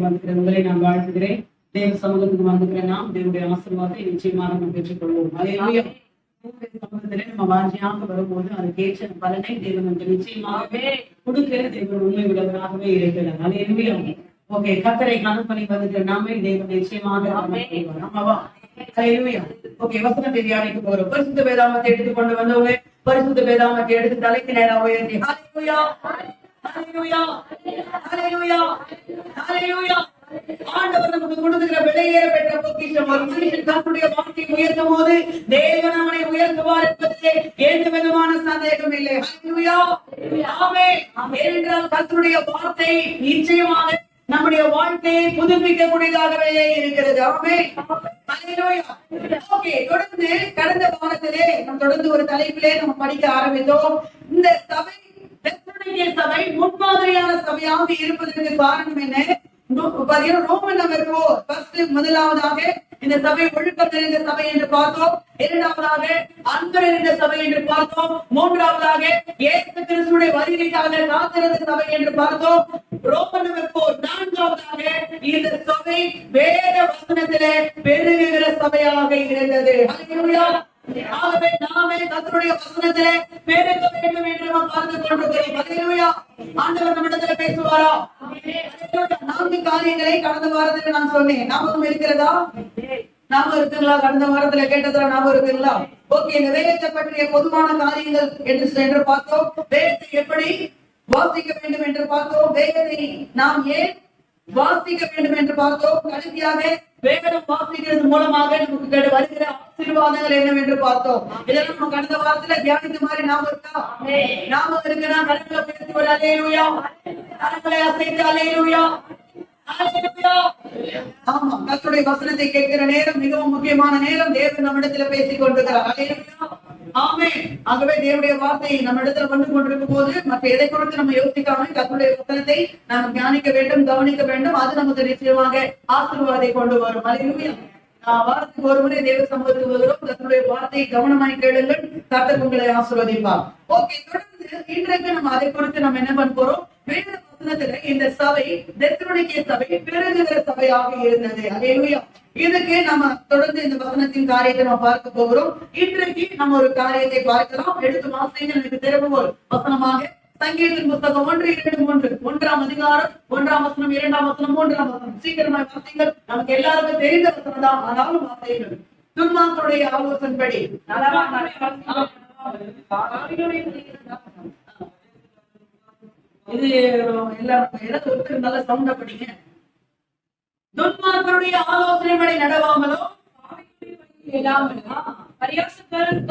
வந்திருக்கிற உங்களை நான் வாழ்த்துகிறேன். தேவ சமூகத்துக்கு வந்திருக்கிற நாம் தேவனுடைய ஆசீர்வாதத்தை நிச்சயமாக நாம் பெற்றுக் கொள்வோம். அதே சமூகத்திலே நம்ம வாஞ்சியாக வரும்போது அதுக்கேற்ற பலனை தேவன் நமக்கு நிச்சயமாகவே கொடுக்கிற தேவன் உண்மை உள்ளவராகவே இருக்கிறார். அதே ஓகே, கர்த்தரை கனம் பண்ணி வந்துட்டு நாமே தேவன் நிச்சயமாக ஆமாவா? ஓகே, வசனத்தை தியானிக்க போறோம். பரிசுத்த வேதாகமத்தை எடுத்துக்கொண்டு வந்தவங்க பரிசுத்த வேதாகமத்தை எடுத்து தலைக்கு நேராக உயர்த்தி ஹல்லேலூயா ஹல்லேலூயா ஹல்லேலூயா ஹல்லேலூயா. ஆண்டவர் நமக்கு கொடுக்கிற விலையேற பெற்ற பொக்கிஷம். ஒரு மனுஷன் கர்த்தருடைய வார்த்தையை உயர்த்தும் போது தேவன் அவனை உயர்த்துவார் என்பதிலே எந்த விதமான சந்தேகம் இல்லை. ஹல்லேலூயா ஆமென். ஏனென்றால் கர்த்தருடைய வார்த்தை நிச்சயமாக நம்முடைய வாழ்க்கையை புதுப்பிக்க கூடியதாகவே இருக்கிறது. ஆமென் ஹல்லேலூயா. ஓகே, தொடர்ந்து கடந்த வாரத்திலே நாம் தொடர்ந்து ஒரு தலைப்பிலே நம்ம படிக்க ஆரம்பித்தோம். இந்த சபை சபை முன்மாதிரியான சபையாக இருப்பதற்கு காரணம் என்ன? ரோமன் நம்பர் 4 முதலாவதாக இந்த சபை ஒழுக்கம் நிறைந்த சபை என்று பார்த்தோம். இரண்டாவதாக அன்பு நிறைந்த சபை என்று பார்த்தோம். மூன்றாவதாக இயேசு கிறிஸ்துவின் வருகைக்காக காத்திருந்த சபை என்று பார்த்தோம். ரோமன் நம்பர் 4 நான்காவதாக இந்த சபை வேத வசனத்திலே பெருகுகிற சபையாக இருந்தது. ஹல்லேலூயா. ஆகவே நாமே கர்த்தருடைய வசனத்திலே பெருக வேண்டும் என்று நாம் பார்த்து கொண்டிருக்கிறோம். ஹல்லேலூயா. ஆண்டவர் நம்மிடத்திலே பேசுவாரா? நான்கு காரியங்களை கடந்த வாரத்தில் நான் சொன்னேன். ஞாபகம் இருக்கிறதா? ஞாபகம் இருக்குங்களா? கடந்த வாரத்துல கேட்டதுல ஞாபகம் இருக்குங்களா? ஓகே, இந்த வேதத்தை பற்றிய பொதுவான காரியங்கள் என்று பார்த்தோம். வேதத்தை எப்படி வாசிக்க வேண்டும் என்று பார்த்தோம். வேதத்தை நாம் ஏன் வாசிக்க வேண்டும் என்று பார்த்தோம். கடைசியாக வேதம் வாசிக்கிறது மூலமாக நமக்கு வருகிற ஆசீர்வாதங்கள் என்னவென்று பார்த்தோம். இதெல்லாம் நம்ம கடந்த வாரத்துல தியானித்த மாதிரி ஞாபகம் இருக்கா? ஞாபகம் இருக்குன்னா கருத்துல பேசி ஒரு அல்லேலூயா, கரங்களை அசைத்து அல்லேலூயா அல்லேலூயா. ஆமா, கர்த்தருடைய வசனத்தை கேட்கிற நேரம் மிகவும் முக்கியமான நேரம். தேவன் நம்மிடத்துல பேசிக் கொண்டிருக்கிறார். அல்லேலூயா ஆமென். ஆகவே தேவனுடைய வார்த்தை நம்ம இடத்துல வந்து கொண்டிருக்கும் போது மற்ற எதை குறித்து நம்ம யோசிக்காம கர்த்தருடைய வசனத்தை நாம் தியானிக்க வேண்டும், கவனிக்க வேண்டும். அது நமக்கு நிச்சயமாக ஆசீர்வாதத்தை கொண்டு வரும். அல்லேலூயா. வாரத்துக்கு ஒரு முறை தேவ சமூகத்துக்கு வருகிறோம். கர்த்தருடைய வார்த்தையை கவனமாய் கேளுங்கள், கர்த்தர் உங்களை ஆசீர்வதிப்பார். ஓகே, தொடர்ந்து இன்றைக்கு நம்ம அதை குறித்து நம்ம என்ன பண்ண போறோம்? வேத வசனத்துல இந்த சபை தெசலோனிக்கே சபை பெருகுகிற சபையாக இருந்தது. அல்லேலூயா. இதுக்கு நம்ம தொடர்ந்து இந்த வசனத்தின் காரியத்தை நம்ம பார்க்க போகிறோம். இன்றைக்கு நம்ம ஒரு காரியத்தை பார்க்கலாம். எடுத்து வாசிங்கள். எனக்கு திரும்பவும் வசனமாக சங்கீதத்தின் புத்தகம் 1:2-3 1ஆம் அதிகாரம் 1ஆம் வசனம் 2ஆம் வசனம் 3ஆம் வசனம். சீக்கிரமா வாசிங்கள். நமக்கு எல்லாருக்கும் தெரிந்த வசனம் தான், ஆனாலும் வாசிங்கள். துன்மார்க்கருடைய ஆலோசனைப்படி இது எல்லாம் எதாவது ஒருத்தர் நல்ல சவுண்டா படிங்க. துன்மார்க்கருடைய ஆலோசனைப்படி நடவாமலோ பரியாசக்காரன்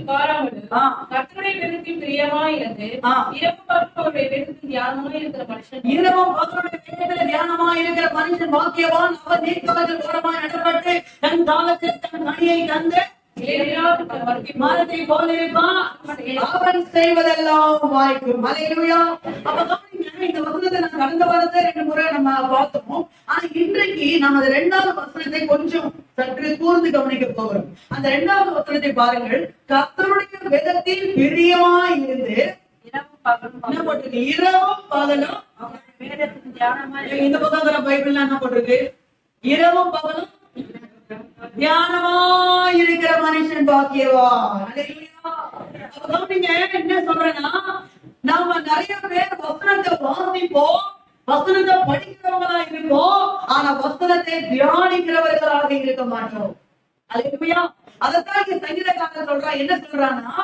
காராமலும் கர்த்தருடைய வேதத்தில் பிரியமாயிருந்து இரவும் அவருடைய வேதத்தில் தியானமாயிருக்கிற மனுஷன் தியானமாயிருக்கிற மனுஷன் பாக்கியவான். அவர் நீக்கவர்கள் ஓரமாய் நடப்பட்டு தன் காலத்தில் தன் கனியை தந்து மரத்தை போல இருப்பான். அவன் செய்வதெல்லாம் வாய்க்கும். அல்லேலூயா. அப்ப இந்த வசனத்தை நான் கடந்த வாரத்தை 2 முறை நம்ம பார்த்தோம். ஆனா இன்றைக்கு நம்ம 2வது வசனத்தை கொஞ்சம் சற்று கூர்ந்து கவனிக்க போகிறோம். அந்த 2வது வசனத்தை பாருங்கள். கர்த்தருடைய வேதத்தில் பிரியமாய் இருந்து இரவும் பகலும் இந்த பக்கம் பைபிள்ல என்ன போட்டிருக்கு? இரவும் பகலும் தியானமாய் இருக்கிற மனுஷன் பாக்கியவான். என்ன சொல்றேன்னா, நாம நிறைய பேர் வசனத்தை வாசிப்போம், வசனத்தை படிக்கிறவங்களா இருப்போம், ஆனா வசனத்தை தியானிக்கிறவர்களாக இருக்க மாட்டோம். அல்லேலூயா. அதைத்தான் இங்க சங்கீதக்காரன் சொல்றான். என்ன சொல்றான்னா,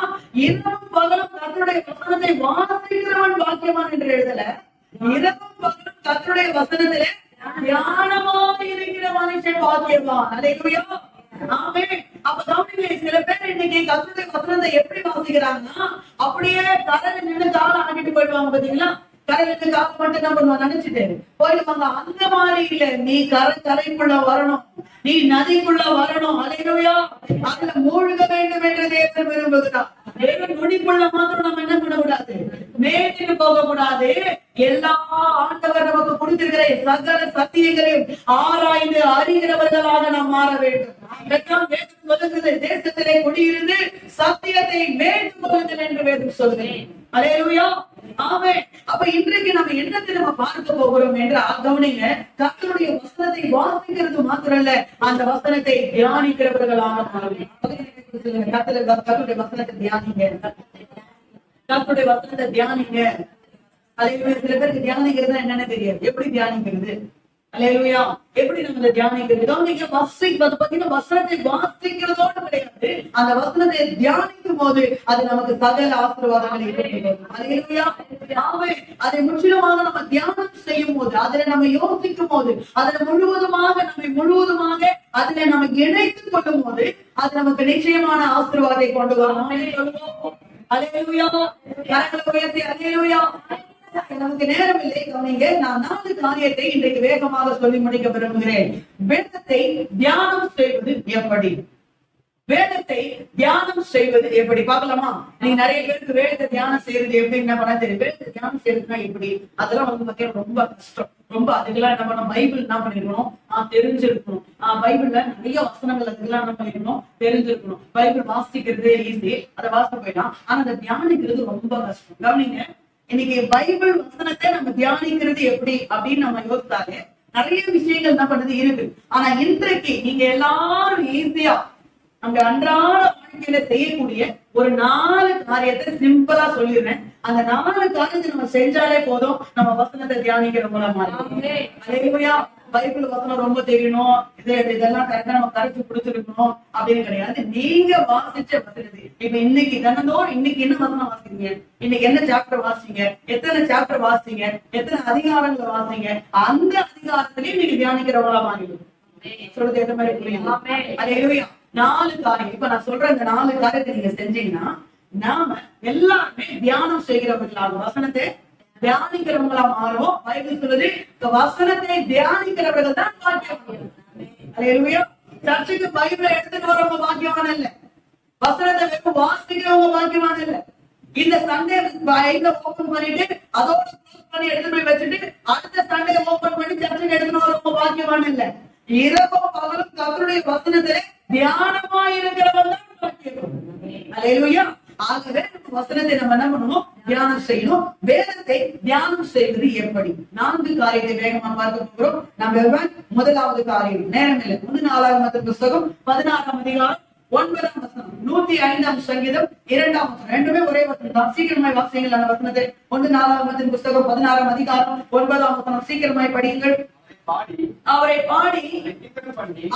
இரவும் பகலும் கர்த்தருடைய வசனத்தை வாசிக்கிறவன் பாக்கியவான் என்று எழுதல, இரவும் பகலும் கர்த்தருடைய வசனத்திலே தியானமாக இருக்கிற மனுஷன் பாக்கியவான். அல்லேலூயா ஆமென். அப்ப கவனிங்க, சில பேர் இன்னைக்கு கர்த்தருடைய வசனத்தை எப்படி வாசிக்கிறாங்கன்னா, அப்படியே கரையில நின்று காலை ஆடிட்டு போயிடுவாங்க. பாத்தீங்களா? கரையில இருந்து காலை மட்டும் நம்ம நினைச்சிட்டு போயிடுவாங்க. அந்த மாதிரி இல்ல. நீ கரைக்குள்ள வரணும், நீ நதிக்குள்ள வரணும். அல்லேலூயா. அதுல மூழ்க வேண்டும் என்று தேவன் விரும்புகிறார். தேவன் நொடிக்குள்ள மாத்திரம் நம்ம என்ன பண்ணக்கூடாது? மேட்டுக்கு போக கூடாது. எல்லா ஆண்டவர் நமக்கு குறித்திருக்கிற சகல சத்தியங்களையும் ஆராய்ந்து அறிகிறவர்களாக நாம் மாற வேண்டும். தேசத்திலே குடியிருந்து சத்தியத்தை மேற்கொள்ளுங்கள் என்று வேதம் சொல்கிறேன். அல்லேலூயா, ஆமென். அப்ப இன்றைக்கு நம்ம என்னத்தை நம்ம பார்க்க போகிறோம் என்றால், கவனிங்க, கர்த்தருடைய வசனத்தை வாசிக்கிறது மாத்திரம் இல்ல, அந்த வசனத்தை தியானிக்கிறவர்களாக மாற வேண்டும். கர்த்தருடைய வசனத்தை தியானிங்க, கர்த்தருடைய வசனத்தை தியானிங்க. அல்லேலூயா. சில பேருக்கு தியானிக்கிறது என்னன்னு தெரியாது. எப்படி தியானிக்கிறது? அல்லேலூயா. எப்படி நம்ம தியானிக்கிறது? கவனிங்க, பாத்தீங்கன்னா வசனத்தை வாசிக்கிறதோடு கிடையாது, அந்த வசனத்தை தியானிக்கும் போது அது நமக்கு சகல ஆசீர்வாதங்களை கொடுக்கும். அல்லேலூயா. அதை முற்றிலுமாக நம்ம தியானம் செய்யும் போது, அதில நம்ம யோசிக்கும் போது, அதில முழுவதுமாக அதில நம்ம இணைத்துக் கொள்ளும் போது அது நமக்கு நிச்சயமான ஆசீர்வாதத்தை கொண்டு வரும். அல்லேலூயா. கரங்களை உயர்த்தி அல்லேலூயா. நமக்கு நேரம் இல்லை. கவனிங்க, நான் 4 காரியத்தை இன்றைக்கு வேகமாக சொல்லி முடிக்க விரும்புகிறேன். வேதத்தை தியானம் செய்வது எப்படி? வேதத்தை தியானம் செய்வது எப்படி பார்க்கலாமா? நீ நிறைய பேருக்கு வேதத்தை தியானம் செய்யறது எப்படி என்ன பண்ண தெரியும். வேதத்தை தியானம் செய்யறதுன்னா எப்படி? அதெல்லாம் வந்து பாத்தீங்கன்னா ரொம்ப கஷ்டம். ரொம்ப அதுக்கெல்லாம் என்ன பண்ண, பைபிள் என்ன பண்ணிருக்கணும், தெரிஞ்சிருக்கணும். பைபிள்ல நிறைய வசனங்கள் அதுக்கெல்லாம் என்ன பண்ணிருக்கணும், தெரிஞ்சிருக்கணும். பைபிள் வாசிக்கிறது ஈஸி, அதை வாசிக்க போயிடலாம். ஆனா அதை தியானிக்கிறது ரொம்ப கஷ்டம். கவனிங்க, இன்னைக்கு பைபிள் வசனத்தை நம்ம தியானிக்கிறது எப்படி அப்படின்னு நம்ம யோசித்தாங்க. நிறைய விஷயங்கள் என்ன பண்ணது இருக்கு. ஆனா இன்றைக்கு நீங்க எல்லாரும் ஈஸியா நம்ம அன்றாட வாழ்க்கையில செய்யக்கூடிய ஒரு 4 காரியத்தை சிம்பிளா சொல்லிடுறேன். அந்த 4 காரியத்தை நம்ம செஞ்சாலே போதும், நம்ம வசனத்தை தியானிக்கிறவங்களா மாறி. பைபிள் வசனம் ரொம்ப தெரியணும், இதெல்லாம் கரெக்டா நம்ம கரைச்சு பிடிச்சிருக்கணும் அப்படின்னு கிடையாது. நீங்க வாசிச்ச வசனத்தை இப்ப இன்னைக்கு தினந்தோறும் இன்னைக்கு என்ன வசனம் வாசிங்க, இன்னைக்கு என்ன சாப்டர் வாசிங்க, எத்தனை சாப்டர் வாசிங்க, எத்தனை அதிகாரங்களை வாசிங்க, அந்த அதிகாரத்திலையும் நீங்க தியானிக்கிறவங்களா மாறிடும். சொல்றது எந்த மாதிரி புரியுமா? அல்லேலூயா. 4 காரியம். இப்ப நான் சொல்ற இந்த 4 காரியத்தை நீங்க செஞ்சீங்கன்னா நாம எல்லாருமே தியானம் செய்கிறவர்களாக வசனத்தை தியானிக்கிறவங்களா மாறுவோம். பைபிள் சொல்லுது, வசனத்தை தியானிக்கிறவர்கள் தான் பாக்கியவான்கள். அல்லேலூயா. சர்ச்சுக்கு பைபிளை எடுத்துட்டு வரவங்க பாக்கியவான் இல்ல, வசனத்தை வெறும் வாசிக்கிறவங்க பாக்கியவான் இல்ல. இந்த சண்டே பைபிளை ஓபன் பண்ணிட்டு அதோட க்ளோஸ் பண்ணி எடுத்து போய் வச்சுட்டு அடுத்த சண்டே ஓபன் பண்ணி சர்ச்சுக்கு எடுத்துட்டு வரவங்க பாக்கியவான் இல்ல. இரவும் பகலும் கர்த்தருடைய வசனத்திலே தியானமா இருக்கிறவங்க தான் பாக்கியவான். அல்லேலூயா. ஆகவே வசனத்தை நம்ம என்ன பண்ணணும், தியானம் செய்யணும். வேதத்தை தியானம் செய்வது எப்படி? 4 காரியத்தை வேகமா பார்க்க போகிறோம். நம்ம முதலாவது காரியம், நேரம் இல்லை, 1 புஸ்தகம் 16ஆம் அதிகாரம் 9ஆம் வசனம், 105ஆம் சங்கீதம் 2ஆம் வசனம், ரெண்டுமே ஒரே வசனம் தான். சீக்கிரமாய் வாசியுங்கள் அந்த வசனத்தை. 1 புஸ்தகம் 16ஆம் அதிகாரம் 9ஆம் வசனம், சீக்கிரமாய் படியுங்கள். அவரை பாடி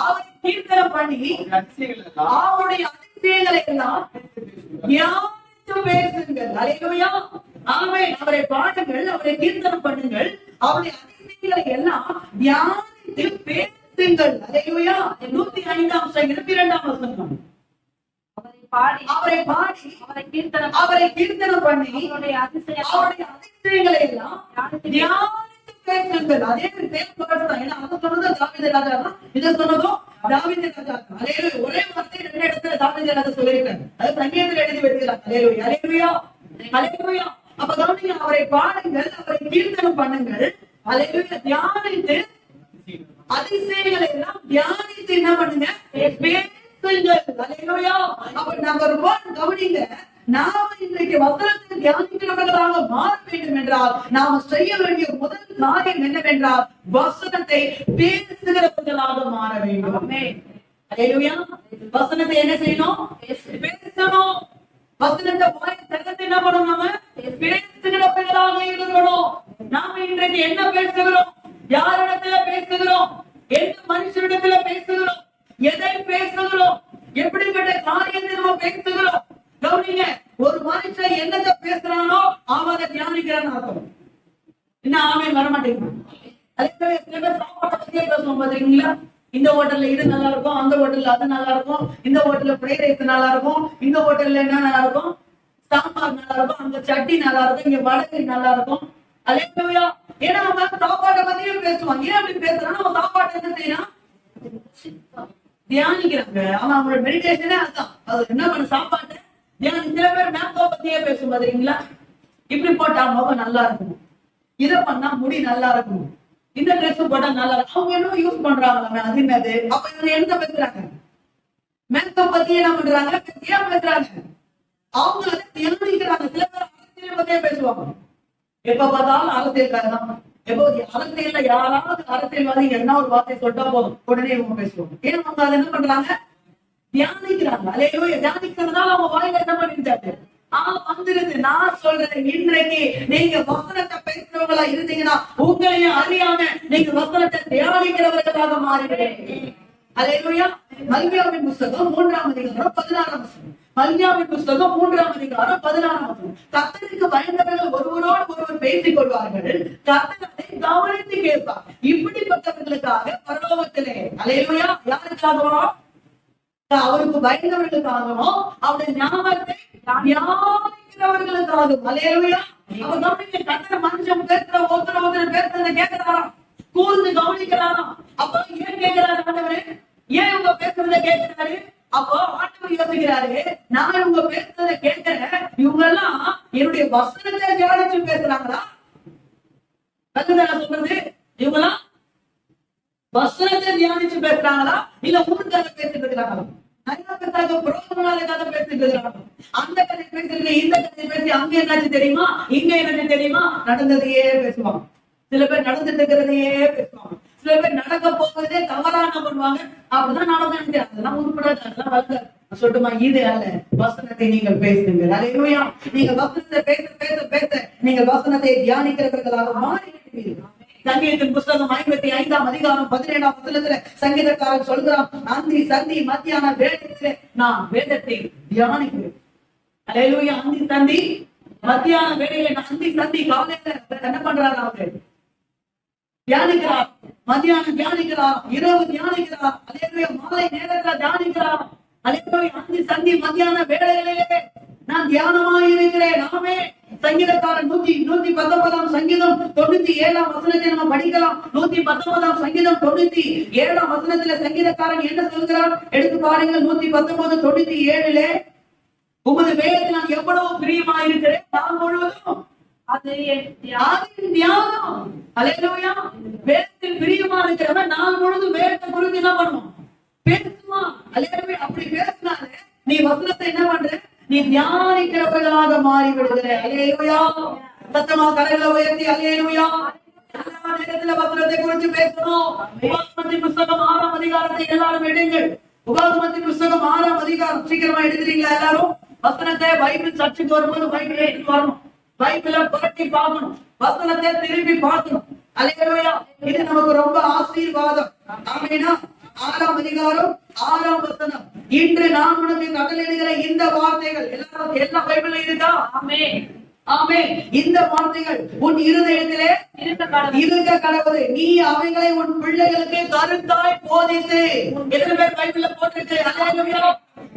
அவரை கீர்த்தனம் பண்ணி அவருடைய அதிசயங்களை எல்லாம் தியானித்து பேசுங்கள். அல்லேலூயா. ஆமென். அவரை பாடுங்கள், அவரை கீர்த்தனம் பண்ணுங்கள், அவருடைய அதிசயங்களை எல்லாம் தியானித்து பேசுங்கள். அல்லேலூயா. 105ஆம் சங்கீதம் 2ஆம் வசனம். அவரை பாடி அவரை கீர்த்தனம் பண்ணி அவருடைய அதிசயங்களை எல்லாம் தியானித்து பேசுங்கள். அதே ஏன்னா அதை சொன்னது தாவீது ராஜா தான், இதை சொன்னதும் தாவீது ராஜா. அல்லேலூயா. ஒரே வார்த்தை 2 இடத்துல தாவீது ராஜா சொல்லியிருக்காரு. அது சங்கீதத்துல எழுதி வைக்கிறார். அல்லேலூயா. அல்லேலூயா. அல்லேலூயா. அப்ப கவனிங்க, அவரை பாடுங்கள், அவரை கீர்த்தனம் பண்ணுங்கள். அல்லேலூயா. தியானித்து அதிசயங்களை எல்லாம் தியானித்து என்ன பண்ணுங்க, பேசுங்கள். அல்லேலூயா. அப்ப நம்பர் 1 கவனிங்க, நாம இன்றைக்கு வசனத்தை தியானிக்கிறவர்களாக மாற வேண்டும் என்றால் நாம செய்ய வேண்டிய முதல் காரியம் என்னவென்றால் வசனத்தை பேசுகிறவர்களாக மாற வேண்டும். அல்லேலூயா. வசனத்தை என்ன செய்யணும், பேசணும். வசனத்தை வாய் திறந்து என்ன பண்ணணும், நம்ம பேசுகிறவர்களாக இருக்கணும். நாம இன்றைக்கு என்ன பேசுகிறோம், யாரிடத்துல பேசுகிறோம், எந்த மனுஷரிடத்துல பேசுகிறோம், எதை பேசுகிறோம், எப்படிப்பட்ட காரியத்தை நம்ம பேசுகிறோம். கவனிங்க, ஒரு மனுஷன் என்னத்தை பேசுறானோ அவனை தியானிக்கிறான்னு அர்த்தம். என்ன ஆமென் வர மாட்டேங்குது. அதே சில பேர் சாப்பாட்டை பத்தியே பேசுவோம் பாத்தீங்களா, இந்த ஹோட்டல்ல இது நல்லா இருக்கும், அந்த ஹோட்டல்ல அது நல்லா இருக்கும், இந்த ஹோட்டல்ல ஃப்ரைட் ரைஸ் நல்லா இருக்கும், இந்த ஹோட்டல்ல என்ன நல்லா இருக்கும், சாம்பார் நல்லா இருக்கும், அங்க சட்னி நல்லா இருக்கும், இங்க வடகறி நல்லா இருக்கும். அல்லேலூயா. ஏன்னா நம்ம சாப்பாட்டை பத்தியே பேசுவான். ஏன் அப்படி பேசுறான், நம்ம சாப்பாட்டை என்ன செய்யறான், தியானிக்கிறாங்க. அவன் அவங்களோட மெடிடேஷனே அதுதான். அது என்ன பண்ண, சாப்பாட்டை தியானி. சில பேர் மேக்கோ பத்தியே பேசும் பாத்தீங்களா, இப்படி போட்டா முகம் நல்லா இருக்கும், இதை பண்ணா முடி நல்லா இருக்கும், இந்த ட்ரெஸ் போட்டா நல்லா இருக்கு. அவங்க என்ன யூஸ் பண்றாங்க, அது என்னது? அப்ப இவங்க என்ன பேசுறாங்க? மேக்கப் பத்தி என்ன பண்றாங்க? ஏன் பேசுறாங்க? அவங்க அதை தியானிக்கிறாங்க. சில பேர் அரசியல் பத்தியே பேசுவாங்க. எப்ப பார்த்தாலும் அரசியல்காரர் தான். எப்போ அரசியல்ல யாராவது அரசியல்வாதி என்ன ஒரு வார்த்தை சொல்லிட்டா போதும், உடனே இவங்க பேசுவாங்க. ஏன்னா அவங்க அதை என்ன பண்றாங்க? தியானிக்கிறாங்க. அல்லேலூயா. தியானிக்கிறதுனால அவங்க வாயில என்ன பண்ணிட்டாரு? வந்துருது. நான் சொல்றேன், இன்றைக்கு நீங்க வசனத்தை பேசுறவங்களா இருந்தீங்கன்னா உங்களையும் அறியாம நீங்க வசனத்தை தியானிக்கிறவர்களாக மாறிவிடுவீங்க. அல்லேலூயா. மல்கியாவின் புஸ்தகம் 3ஆம் அதிகாரம் 16ஆம் வசனம். மல்கியாவின் புஸ்தகம் 3ஆம் அதிகாரம் 16ஆம் வசனம். கர்த்தருக்கு பயந்தவர்கள் ஒருவரோடு ஒருவர் பேசிக் கொள்வார்கள், கர்த்தர் அதை கவனித்து கேட்பார். இப்படிப்பட்டவர்களுக்காக பரலோகத்திலே, அல்லேலூயா, யாருக்காகவோ? அவருக்கு பயந்தவர்களுக்காகவும் அவருடைய ஞாபகத்தை தியானிக்கிறவர்களுக்காகவும். அல்லேலூயா. அப்ப கவனிங்க, கர்த்தர் மனுஷன் பேசுற ஒருத்தர் பேசுறதை கேட்கிறாராம், கூர்ந்து கவனிக்கிறாராம். அப்ப ஏன் கேட்கிறாரு ஆண்டவரே? ஏன் உங்க பேசுறதை கேட்கிறாரு? அப்போ ஆண்டவர் யோசிக்கிறாரு, நான் இவங்க பேசுறதை கேட்கிறேன், இவங்க எல்லாம் என்னுடைய வசனத்தை தியானிச்சு பேசுறாங்களா? அதுதான் சொல்றது. இவங்க எல்லாம் வசனத்தை தியானிச்சு பேசுறாங்களா, இல்ல ஊருக்காக பேசிட்டு இருக்கிறாங்களா? நிறைய பேருக்காக புரோகமனாலுக்காக பேசிட்டு இருக்கிறாங்க. அந்த கதை பேசுறது, இந்த கதை பேசி அங்க என்னாச்சு தெரியுமா, இங்க என்னாச்சு தெரியுமா, நடந்ததையே பேசுவாங்க. சில பேர் நடந்துட்டு இருக்கிறதையே பேசுவாங்க. சில பேர் நடக்க போவதே தவறா என்ன பண்ணுவாங்க, அப்படிதான் நடந்து அதெல்லாம் உருப்படாது, அதெல்லாம் வரல. சொல்லட்டுமா, இது அல்ல, வசனத்தை நீங்கள் பேசுங்கள். அல்லேலூயா. நீங்க வசனத்தை பேச பேச பேச நீங்கள் வசனத்தை தியானிக்கிறவர்களாக மாறிவிடுவீர்கள். சங்கீதத்தின் புஸ்தகம் 55ஆம் அதிகாரம் 17ஆம் வசனத்துல சங்கீதக்காரன் சொல்கிறான், அந்தி சந்தி மத்தியான வேளையிலே நான் வேதத்தை தியானிக்கிறேன். அல்லேலூயா. அந்தி சந்தி மத்தியான வேளையில அந்தி சந்தி காலையில என்ன பண்றாரு? அவரு தியானிக்கிறார். மத்தியானம் தியானிக்கிறார், இரவு தியானிக்கிறார். அல்லேலூயா. மாலை நேரத்துல தியானிக்கிறார். அல்லேலூயா. அந்தி சந்தி மத்தியான வேளையிலே நான் தியானமாய் இருக்கிறேன். நாமே சங்கீதக்காரன் 119ஆம் சங்கீதம் 97ஆம் வசனத்தை நம்ம படிக்கலாம். 119ஆம் சங்கீதம் 97ஆம் வசனத்துல சங்கீதக்காரன் என்ன சொல்கிறார்? எடுத்து பாருங்கள். 119:97 உமது வேதத்தில் நான் எவ்வளவு பிரியமாயிருக்கிறேன், நான் முழுவதும் தியானம். அல்லேலூயா. வேதத்தில் பிரியமா இருக்கிறவன் நாள் முழுவதும் வேதத்தை குறித்து என்ன பண்ணுவோம்? பேசுமா. அல்லேலூயா. அப்படி பேசினாலே நீ வசனத்தை என்ன பண்ற? நீ தியானிக்கிறவர்களாக மாறி விடுகிற. அல்லேலூயா. சத்தமா கரங்களை உயர்த்தி அல்லேலூயா. எல்லா நேரத்துல வசனத்தை குறித்து பேசணும். உபாகமத்தின் புஸ்தகம் 6ஆம் அதிகாரத்தை எல்லாரும் எடுங்கள். உபாகமத்தின் புஸ்தகம் 6ஆம் அதிகாரம் சீக்கிரமா எடுக்கிறீங்களா எல்லாரும்? வசனத்தை பைபிள் சர்ச்சுக்கு வரும்போது பைபிள் எடுத்து வரணும். பைபிளை புரட்டி பார்க்கணும், வசனத்தை திருப்பி பார்க்கணும். அல்லேலூயா. இது நமக்கு ரொம்ப ஆசீர்வாதம். ஆமெனா. 6ஆம் அதிகாரம் 6ஆம் வசனம். இன்று நான் உனக்கு கட்டளையிடுகிற இந்த வார்த்தைகள் எல்லாரும் எல்லா பைபிள்ல இருக்கா? ஆமென். ஆமென். இந்த வார்த்தைகள் உன் இருதயத்திலே இருக்க கடவுது. நீ அவைகளை உன் பிள்ளைகளுக்கு கருத்தாய் போதித்து. எத்தனை பேர் பைபிள்ல போட்டிருக்கு? அல்லேலூயா.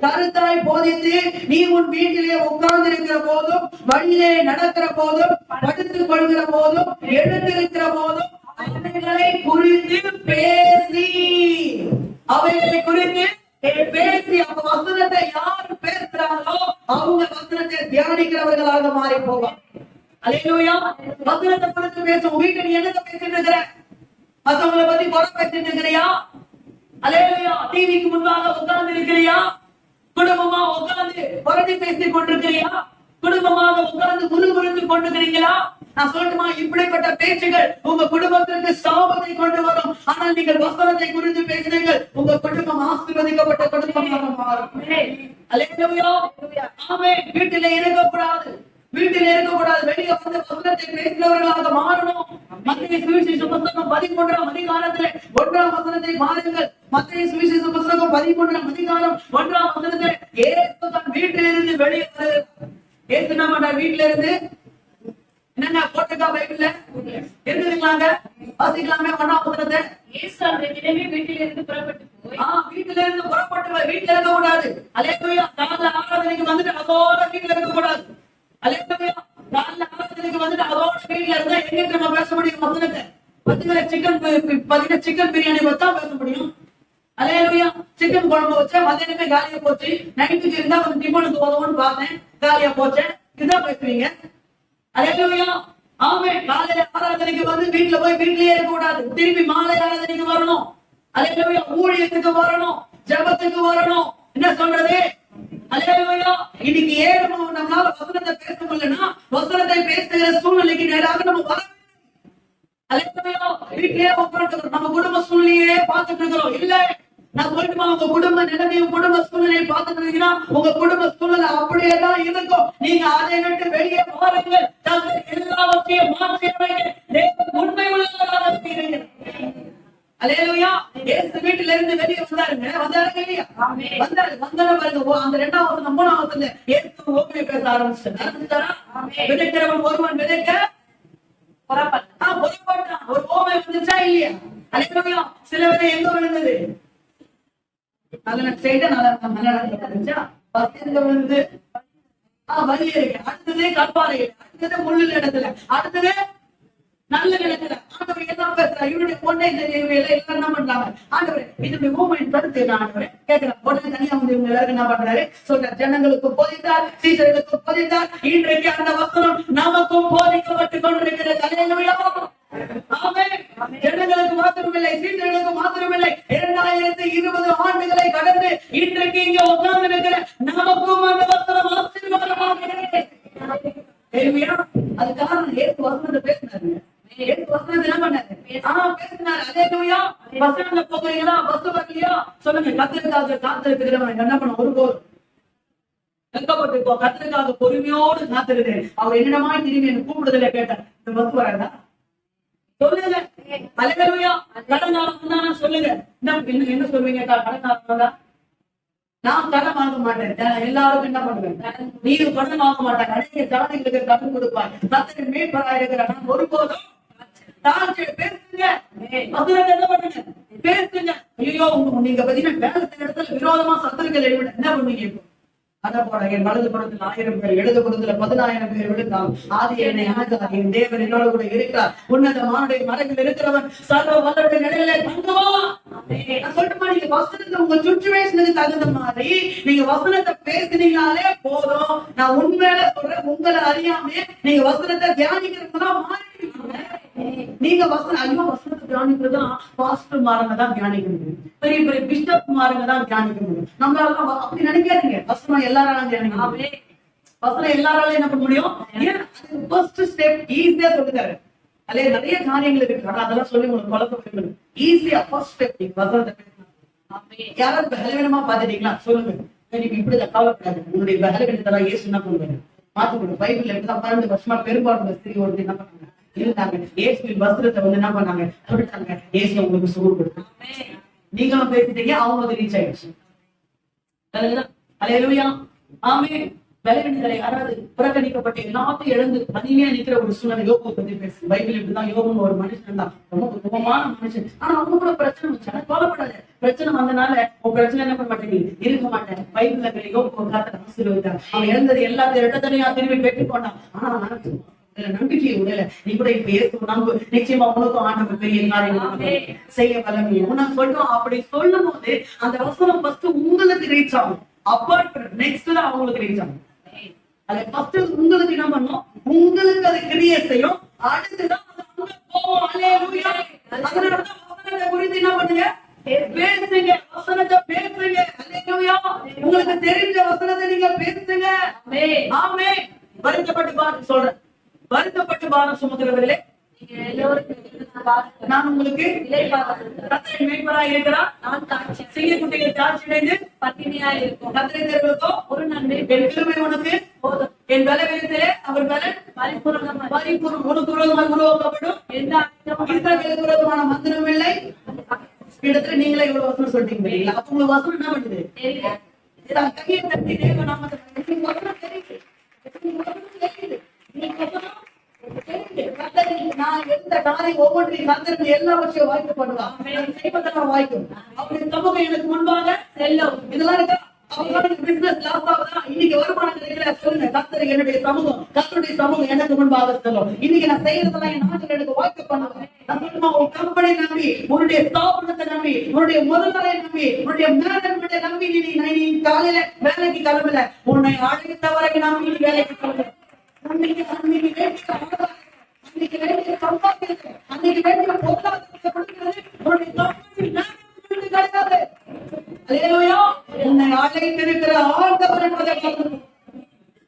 கருத்தாய் போதித்து நீ உன் வீட்டிலே உட்கார்ந்து இருக்கிற போதும், வழியிலே நடக்கிற போதும், படுத்துக் கொள்கிற போதும், எழுந்திருக்கிற போதும் அவைகளை குறித்து பேசி. அவைகளை குறித்து பேசி. அப்ப வசனத்தை யாரு பேசுறாங்களோ அவங்க வசனத்தை தியானிக்கிறவர்களாக மாறி போவாங்க. அல்லேலூயா. வசனத்தை குறித்து பேசும். வீட்டை நீ என்னத்தை பேசிட்டு இருக்கிற? மத்தவங்களை பத்தி குறை பேசிட்டு இருக்கிறியா? அல்லேலூயா. டிவிக்கு முன்பாக உட்கார்ந்து இருக்கிறியா? குடும்பமா உட்கார்ந்து புரட்டி பேசிக் கொண்டிருக்கிறியா? குடும்பமாக உட்கார்ந்து முறுமுறுத்து கொண்டிருக்கிறீங்களா? நான் சொல்லட்டுமா, இப்படிப்பட்ட பேச்சுகள் உங்க குடும்பத்திற்கு சாபத்தை கொண்டு வரும். ஆனால் நீங்கள் வசனத்தை குறித்து பேசினீர்கள், உங்க குடும்பம் ஆசீர்வதிக்கப்பட்ட குடும்பமாக மாறும். அல்லேலூயா. ஆமென். வீட்டிலே இருக்கக்கூடாது, வீட்டில் இருக்கக்கூடாது. வெளியே வந்து வசனத்தை பேசினவர்களாக மாறணும். மத்திய சுவிசேஷ புஸ்தகம் 13ஆம் அதிகாரத்திலே 1ஆம் வசனத்தை பாருங்கள். மத்திய சுவிசேஷ புஸ்தகம் 13ஆம் அதிகாரம் 1ஆம் வசனத்திலே இயேசு தன் வீட்டிலிருந்து வெளியே வருகிறார். இயேசு என்ன பண்றார்? வீட்டில இருந்து என்னங்க போட்டுக்கா பைபிள்ல இருக்குதுங்களாங்க? வாசிக்கலாமே 1ஆம் வசனத்தை. இயேசு அந்த தினமே வீட்டிலிருந்து புறப்பட்டு போய் வீட்டிலிருந்து புறப்பட்டு வீட்டில இருக்க கூடாது. அல்லேலூயா. காலைல ஆராதனைக்கு வந்துட்டு அதோட வீட்டில இருக்க கூடாது. அல்லேலூயா. காலைல ஆராதனைக்கு வந்துட்டு அதோட வீட்டில இருந்தா எங்க நம்ம பேச முடியும்? வசனத்தை சிக்கன் பிரியாணி வச்சா பேச முடியும். அல்லேலூயா. சிக்கன் குழம்பு வச்சா மதியானமே காலியா போச்சு, நைட்டுக்கு இருந்தா கொஞ்சம் டிஃபனுக்கு உதவுன்னு பார்த்தேன், காலியா போச்சு, இதுதான் பேசுவீங்க. அல்லேலூயா. ஆமே. காலையில ஆராதனைக்கு வந்து வீட்டுல போய் வீட்லயே இருக்க கூடாது. திரும்பி மாலை ஆராதனைக்கு வரணும். அல்லேலூயா. ஊழியத்துக்கு வரணும், ஜெபத்துக்கு வரணும். என்ன சொல்றது? அல்லேலூயா. இன்னைக்கு ஏன் நம்மளால வசனத்தை பேச முடியலன்னா, வசனத்தை பேசுகிற சூழ்நிலைக்கு நேராக நம்ம வர. அல்லேலூயா. வீட்லயே உட்கார்ந்து நம்ம குடும்ப சூழ்நிலையே பார்த்துட்டு இருக்கிறோம். இல்ல, நான் சொல்லட்டுமா, உங்க குடும்ப நிலைமையும் குடும்ப சூழ்நிலையை பார்த்துட்டு இருக்கீங்கன்னா, உங்க குடும்ப சூழ்நிலை அப்படியே தான் இருக்கும். நீங்க அதை விட்டு வெளியே பாருங்கள். எல்லாவற்றையும் மாற்றி அமைக்க தேவன் உண்மை உள்ளவராக இருக்கிறீர்கள். அல்லேலூயா. இயேசு வீட்டில இருந்து வெளியே வந்தாருங்க இல்லையா? வந்தாரு. வந்தாரு பாருங்க. அந்த 2ஆம் வசனம் 3ஆம் வசனத்துல இயேசு ஓமையை பேச ஆரம்பிச்சாரா? விதைக்கிறவன் ஒருவன் விதைக்க புறப்பட்டான். ஒரு ஓமை வந்துச்சா இல்லையா? அல்லேலூயா. சில விதை எங்க விழுந்தது? நல்ல செய்த நல்ல வந்து வலி இருக்கு. அடுத்தது கற்பாறை, அடுத்தது முள்ளு இடத்துல, அடுத்தது நல்ல இடத்துல. ஆண்டவர் எல்லாம் பேசுறாரு. இவருடைய பொண்ணை எல்லாம் என்ன பண்றாங்க? ஆண்டவர் இதனுடைய ஊமையின் கருத்து என்ன? ஆண்டவர் கேட்கிறார். உடனே தனியா வந்து இவங்க எல்லாரும் என்ன பண்றாரு? சொல்றார், ஜனங்களுக்கு போதித்தார், சீசர்களுக்கு போதித்தார். இன்றைக்கு அந்த வசனம் நமக்கும் போதிக்கப்பட்டு கொண்டிருக்கிறது. அல்லேலூயா. ஆமென். ஜனங்களுக்கு மாத்திரமில்லை, சீசர்களுக்கு மாத்திரமில்லை, 2020 ஆண்டுகளை கடந்து இன்றைக்கு இங்க உட்கார்ந்து இருக்கிற நமக்கும் அந்த வசனம் ஆசீர்வாதமாக இருக்கிறது. அது காரணம் இயேசு வசனத்தை பேசினாரு. இயேசு வசனத்தை என்ன பண்ணாரு? பேசினாரு. அல்லேலூயா. வசனத்துல போகிறீங்களா? பஸ் வரலையா? சொல்லுங்க. கர்த்தருக்காக காத்திருக்கிறவன் என்ன பண்ண? ஒருபோதும் வெட்கப்பட்டு போ. கர்த்தருக்காக பொறுமையோடு காத்திருக்கிறேன். அவர் என்னிடமாய் திரும்பி என்ன கூப்பிடுதல கேட்டார். இந்த பஸ் வராதா? சொல்லுங்க. அல்லேலூயா. கடன் காலம் சொல்லுங்க. என்ன சொல்லுவீங்க? கடன் காலம் நான் கடன் வாங்க மாட்டேன். எல்லாருக்கும் என்ன பண்ணுவேன்? நீயும் கடன் வாங்க மாட்டேன். அநேக ஜனங்களுக்கு கடன் கொடுப்பாய். கர்த்தரின் மேய்ப்பராய் இருக்கிற நான் ஒருபோதும் பேசுங்க. என்ன பண்ணுங்க? பேசுங்க. ஐயோ, நீங்க பாத்தீங்கன்னா வேலை செய்யற இடத்துல விரோதமா சத்துருக்கள் என்ன பண்ணுவீங்க? அதை போட என் வலது புறத்தில் 1000 பேர், இடது புறத்துல 10000 பேர் விழுந்தால் ஆதி என்னை அணுகாது. என் தேவன் என்னோட கூட இருக்கிறார். உன்னதமானுடைய மரத்தில் இருக்கிறவன் சர்வ வல்லவருடைய நிலையிலே தங்குவான். நான் சொல்லட்டுமா, நீங்க வசனத்தை உங்க சுச்சுவேஷனுக்கு தகுந்த மாதிரி நீங்க வசனத்தை பேசினீங்கனாலே போதும். நான் உண்மையில சொல்றேன், உங்களை அறியாமே நீங்க வசனத்தை தியானிக்கிறதுனா மாறிடுவீங்க. நீங்க வசனம் ஐயோ வசனத்தை தியானிக்கிறதுதான் பாஸ்டர் மாறங்க தான் தியானிக்க முடியும், பெரிய பெரிய பிஷப் மாறங்க தான் தியானிக்க முடியும். நம்மளால அப்படி நினைக்காதீங்க. வசனம் எல்லாராலும் தியானிக்க, வசனம் எல்லாராலும் என்ன பண்ண முடியும்? ஃபர்ஸ்ட் ஸ்டெப் ஈஸியா சொல்லுறாரு. அல்ல நிறைய காரியங்கள் இருக்கு, அதெல்லாம் சொல்லி உங்களுக்கு குழப்பம் ஈஸியா ஃபர்ஸ்ட் ஸ்டெப் நீங்க வசனத்தை பேசலாம். யாராவது பலவீனமா பாத்துட்டீங்களா? சொல்லுங்க. நீங்க இப்படிதான் கவலைப்படாது. உங்களுடைய பலவீனத்தெல்லாம் இயேசு என்ன பண்ணுவாரு? மாத்தி கொடுங்க. பைபிள்ல எப்படிதான் 12 வருஷமா பெரும்பாலும் ஸ்திரீ ஒருத்தர் என்ன பண்ணாங்க? இருந்தாங்க. இயேசுவின் வஸ்திரத்தை வந்து என்ன பண்ணாங்க? சொல்லிட்டாங்க. இயேசு உங்களுக்கு சுகம் கொடுத்தாங்க. நீங்களும் பேசிட்டீங்க, அவங்க ரீச் ஆயிடுச்சு. அல்லேலூயா. ஆமென். பலவீனங்களை யாராவது புறக்கணிக்கப்பட்டு எல்லாத்தையும் இழந்து தனிமையா நிக்கிற ஒரு சூழ்நிலை யோபு பத்தி பேசு. பைபிள் இப்படிதான் யோபுன்னு ஒரு மனுஷன் தான், ரொம்ப குடும்பமான மனுஷன். ஆனா அவங்க கூட பிரச்சனை வச்சு கவலைப்படாது. பிரச்சனை வந்தனால உன் பிரச்சனை என்ன பண்ண மாட்டேங்குது? இருக்க மாட்டேன். பைபிள்ல யோபு காத்த ஆசீர்வதித்தார். அவன் இழந்தது எல்லாத்தையும் இரட்டத்தனையா திரும்பி பெற்றுக் கொண்டான். ஆனா நம்பிக்கையை விடல. நீ கூட இப்ப ஏற்று நம்பு, நிச்சயமா உனக்கும் ஆண்டவர் பெரிய காரியம் செய்ய வல்லமை உனக்கு சொல்லும். அப்படி சொல்லும் போது அந்த வசனம் ஃபர்ஸ்ட் உங்களுக்கு ரீச் ஆகும். அப்பார்ட் நெக்ஸ்ட் தான் அவங்களுக்கு ரீச் ஆகும். அது ஃபர்ஸ்ட் உங்களுக்கு என்ன பண்ணும்? உங்களுக்கு அது கிரியேட் செய்யும். அடுத்துதான் அது அங்க போகும். அல்லேலூயா. அதனாலதான் வசனத்தை குறித்து என்ன பண்ணுங்க? பேசுங்க. வசனத்தை பேசுங்க. அல்லேலூயா. உங்களுக்கு தெரிஞ்ச வசனத்தை நீங்க பேசுங்க. ஆமென். வருத்தப்பட்டு பாருங்க சொல்றேன். வருத்தப்பட்டு பாரம் சுமக்கிறவர்களே, நான் உங்களுக்கு கர்த்தரின் மேய்ப்பராய் இருக்கிறார். நான் சிங்கக்குட்டிகள் தாட்சியடைந்து பட்டினியாய் இருக்கும். கர்த்தரின் தேவனுக்கோ ஒரு நன்மை. என் கிருபை உனக்கு போதும். என் பலவீனத்திலே அவர் பலன் பரிபூரணம் உனக்கு விரோதமாக உருவாக்கப்படும். இஸ்ரவேலுக்கு விரோதமான மந்திரம் இல்லை. இடத்துல நீங்களே இவ்வளவு வசனம் சொல்றீங்க. அப்ப உங்களுக்கு வசனம் என்ன பண்ணுது? கையை தட்டி தேவ நாமத்தை நான் எந்த காரியம் ஒவ்வொன்றையும் கர்த்தருக்கு எல்லா விஷயம் வாய்ப்பு பண்ணுவான். செய்வதெல்லாம் வாய்க்கும். அப்படி சமூகம் எனக்கு முன்பாக செல்லும். இதெல்லாம் இருக்கா? பிசினஸ் லாஸ் ஆகுதா? இன்னைக்கு வருமானம் கிடைக்கல சொல்லுங்க. கர்த்தர் என்னுடைய சமூகம், கர்த்தருடைய சமூகம் எனக்கு முன்பாக செல்லும். இன்னைக்கு நான் செய்யறதெல்லாம் என் நாட்டில் எனக்கு வாய்ப்பு பண்ணுவேன். உன் கம்பெனி நம்பி, உன்னுடைய ஸ்தாபனத்தை நம்பி, உன்னுடைய முதல்வரை நம்பி, உன்னுடைய மேனேஜ்மெண்ட்டை நம்பி நீ காலையில வேலைக்கு கிளம்பல. உன்னை அழைத்தவரை நம்பி வேலைக்கு கிளம்பல. இன்னைக்கு வேண்டிய சம்பாதிக்கிறது, அன்னைக்கு வேண்டிய பொருளாதாரத்தை கொடுக்கிறது உன்னுடைய தப்பு கிடையாது. அல்லேலூயா. உன்னை அழைத்திருக்கிற ஆண்டவர் என்பதை மறந்துவிடு.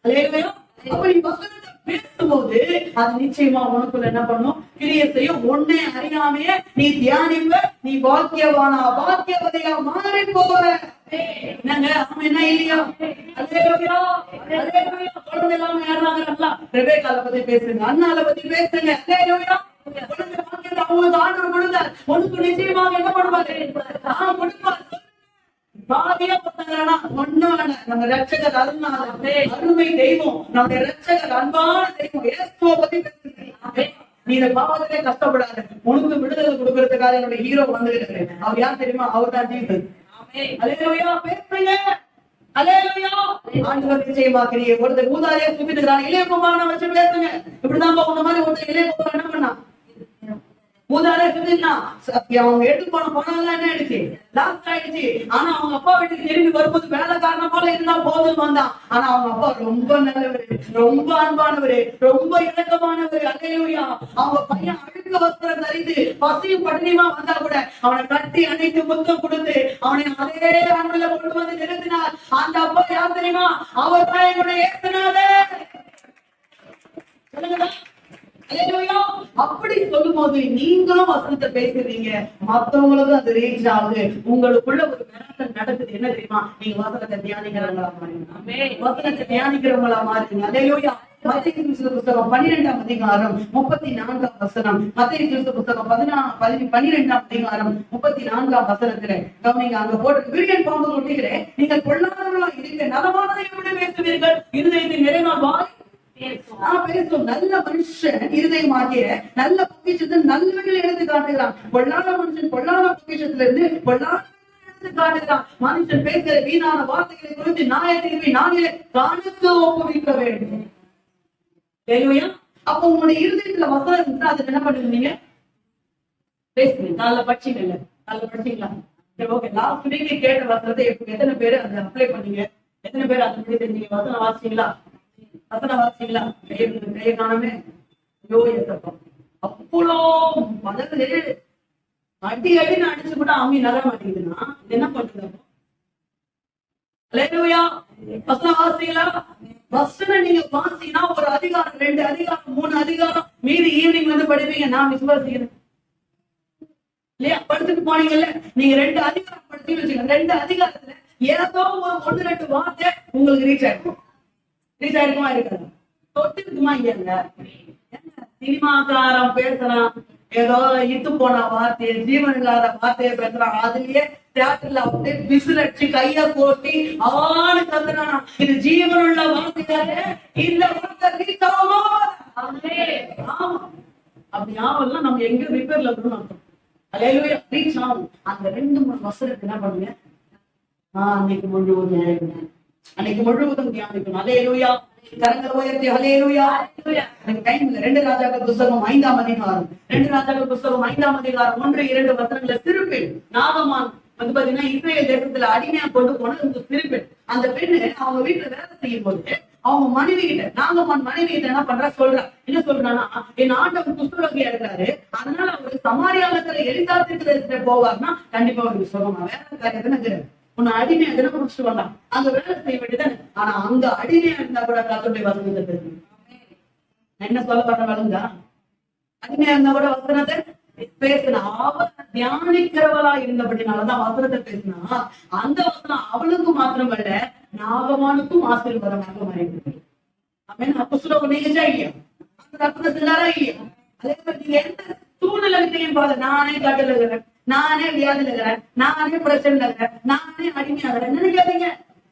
அல்லேலூயா. அப்ப நீ வசனத்தை பேசும்போது அது நிச்சயமா உனக்குள்ள என்ன பண்ணும்? கிரியை செய்யும். உன்னை அறியாமையே நீ தியானிப்ப, நீ பாக்கியவானா பாக்கியவதையா மாறி போவ. என்னங்க ஆமா என்ன இல்லையா? அல்லேலூயா. அல்லேலூயா. குழந்தை இல்லாம யாராங்க? ரெபேக்கால பத்தி பேசுங்க, அண்ணால பத்தி பேசுங்க. அல்லேலூயா. குழந்தை பாக்கியத்தை அவங்களுக்கு ஆண்டவர் கொடுத்தார். உனக்கு நிச்சயமாக என்ன பண்ணுவாரு? நான் கொடுப்பார். பாதியா பத்தாங்கன்னா ஒண்ணும் வேண்டாம். நம்ம ரட்சகர் அருமை தெய்வம், நம்முடைய ரட்சகர் அன்பான தெய்வம். இயேசுவை பத்தி பேசுறீங்க. நீ இந்த பாவத்திலே கஷ்டப்படாத, உனக்கு விடுதலை கொடுக்கறதுக்காக என்னுடைய ஹீரோ வந்துருக்காரு. அவர் யார் தெரியுமா? அவர் தான் ஜீசஸ். அல்லேலூயா. பேசுறீங்க. அல்லேலூயா. ஆண்டவர் நிச்சயமா கிரியை. ஒருத்தர் ஊதாரியா சுத்திட்டுக்கிறாங்க, இளைய குமாரனை வச்சு பேசுங்க. இப்படிதான் உன்ன மாதிரி ஒருத்தர் இளைய குமாரன் என்ன பண்ணா? அவங்க எடுத்து போன பணம் என்ன ஆயிடுச்சு? லாஸ்ட் ஆயிடுச்சு. ஆனா அவங்க அப்பா வீட்டுக்கு திரும்பி வரும்போது வேலைக்காரன போல இருந்தா போதும் வந்தான். ஆனா அவங்க அப்பா ரொம்ப நல்லவரு, ரொம்ப அன்பானவரு, ரொம்ப இறக்கமானவரு. அல்லேலூயா. அவங்க பையன் அழுக்க வஸ்திரம் தரித்து பசியும் பட்டினியுமா வந்தா கூட அவனை கட்டி அணைத்து முத்தம் கொடுத்து அவனை அதே அன்புல கொண்டு வந்து நிறுத்தினார். அந்த அப்பா யார் தெரியுமா? அவர் தான் என்னுடைய ஏசுநாதர். சொல்லுங்க. அப்படி சொல்லும் போது நீங்களும் வசனத்தை பேசுறீங்க, மத்தவங்களுக்கும் அது ரீச் ஆகுது. உங்களுக்குள்ள ஒரு மிராக்கிள் நடக்குது. என்ன தெரியுமா? நீங்க வசனத்தை தியானிக்கிறவங்களா மாறுங்க. வசனத்தை தியானிக்கிறவங்களா மாறுங்க. அல்லேலூயா. மத்தேயு புத்தகம் 12ஆம் அதிகாரம் 34ஆம் வசனம். மத்தேயு புத்தகம் 12ஆம் அதிகாரம் 34ஆம் வசனத்துல கவனிங்க. அங்க போட்டு விரியன் பாம்பு கொட்டிகளே, நீங்கள் பொல்லாதவர்களா இருக்க நலமானதை எப்படி பேசுவீர்கள்? இருதயத்தின் நிறைவால் வாய் பேசும். நல்ல மனுஷன் இருதயமாகிய நல்ல பொக்கிஷத்தை நல்லவர்கள் எடுத்து காட்டுகிறான். பொல்லாத மனுஷன் பொல்லாத பொக்கிஷத்துல இருந்து பொல்லாத எடுத்து காட்டுகிறான். மனுஷன் பேசுகிற வீணான வார்த்தைகளை குறித்து நியாயத்தீர்ப்பை நாளிலே கணக்கு ஒப்புவிக்க வேண்டும். அப்ப உங்களுடைய இருதயத்துல வசனம் இருந்தா அதுக்கு என்ன பண்ணுவீங்க? பேசுறீங்க. நல்ல படிச்சீங்கல்ல, நல்ல படிச்சீங்களா? ஓகே. லாஸ்ட் வீக் கேட்ட வசனத்தை எத்தனை பேரு அதை அப்ளை பண்ணீங்க? எத்தனை பேர் அதை பத்தி தெரிஞ்சீங்க? வசனம் வாசிச்சீங்களா? வசனம் வாசிச்சீங்களா? கையை காணாமே அவ்வளோ மதத்துல அடி அடின்னு அடிச்சு கூட ஆமி நகர மாட்டேங்குதுன்னா என்ன பண்றது? அல்லேலூயா. வசனம் வாசிங்களா? வசனம் நீங்க வாசினா ஒரு அதிகாரம், 2 அதிகாரம், 3 அதிகாரம் மீதி ஈவினிங் வந்து படிப்பீங்க. நான் விசுவாசிக்கிறேன் இல்லையா? படிச்சுட்டு போனீங்கல்ல, நீங்க 2 அதிகாரம் படிச்சு வச்சுங்க. 2 அதிகாரத்துல ஏதோ ஒரு 1-2 வார்த்தை உங்களுக்கு ரீச் ஆயிருக்கும். ரீச் ஆயிருக்குமா? இருக்காது. தொட்டு இருக்குமா? இல்லையாங்க. சினிமாக்காரன் பேசுறான், ஏதோ இட்டு போன வார்த்தையை, ஜீவன் இல்லாத வார்த்தையை பேசுறான். அதுலயே தியேட்டர்ல அப்படியே விசில் அடிச்சு கைய போட்டி ஆணு கத்துறானா, இது ஜீவன் உள்ள வார்த்தையாலே இந்த வார்த்தை ரீச் ஆகுமா? அப்படி ஆவெல்லாம் நம்ம எங்க ரிப்பேர்ல இருக்கணும் அர்த்தம். அல்லேலூயா. ரீச் ஆகும். அந்த 2-3 வசனத்துக்கு என்ன பண்ணுங்க? அன்னைக்கு முழுவதும் தியானிக்கணும். அல்லேலூயா. கரங்களை உயர்த்தி அல்லேலூயா. எனக்கு டைம் இல்ல. 2 ராஜாக்கள் புத்தகம் 5ஆம் அதிகாரம், 2 ராஜாக்கள் புத்தகம் 5ஆம் அதிகாரம் 1-2 வசனங்களை சிறுபெண் நாகமான் வந்து பாத்தீங்கன்னா இஸ்ரேல் தேசத்துல அடிமையா கொண்டு போன சிறுபெண். அந்த பெண்ணு அவங்க வீட்டுல வேலை செய்யும் போது அவங்க மனைவி கிட்ட, நாகமான் மனைவி கிட்ட என்ன பண்றா? என்ன சொல்றான்னா, என் ஆண்டவர் குஷ்டரோகியா இருக்காரு, அதனால அவரு சமாரியாலத்துல எலிசாத்திற்கு போவார்னா கண்டிப்பா அவருக்கு சுகமா வேற காரியத்தை உன்னை அடிமையா தினம் குடிச்சிட்டு வரலாம், அங்க வேலை செய்ய வேண்டியதானே. ஆனா அங்க அடிமையா இருந்தா கூட கர்த்தருடைய வசனத்தை பேசுங்க. நான் என்ன சொல்ல வர வளர்ந்தா? அடிமையா இருந்தா கூட வசனத்தை பேசினா, அவ தியானிக்கிறவளா இருந்தபடினாலதான் வசனத்தை பேசினா, அந்த வசனம் அவளுக்கு மாத்திரமல்ல நாகமானுக்கும் ஆசீர்வாதமாக மாறிடுது. அப்படின்னு அப்ப சொல்ல நீங்க இல்லையா? அந்த அர்த்தம் எல்லாரா இல்லையா? அதே மாதிரி நீங்க எந்த சூழ்நிலை இருக்கீங்கன்னு பாருங்க. நானே கட்டல இருக்கிறேன், நானே வியாதியில இருக்கிறேன், நானே பிரச்சனை இருக்கிறேன், நானே அடிமையாகிறேன் நினைக்காதீங்க.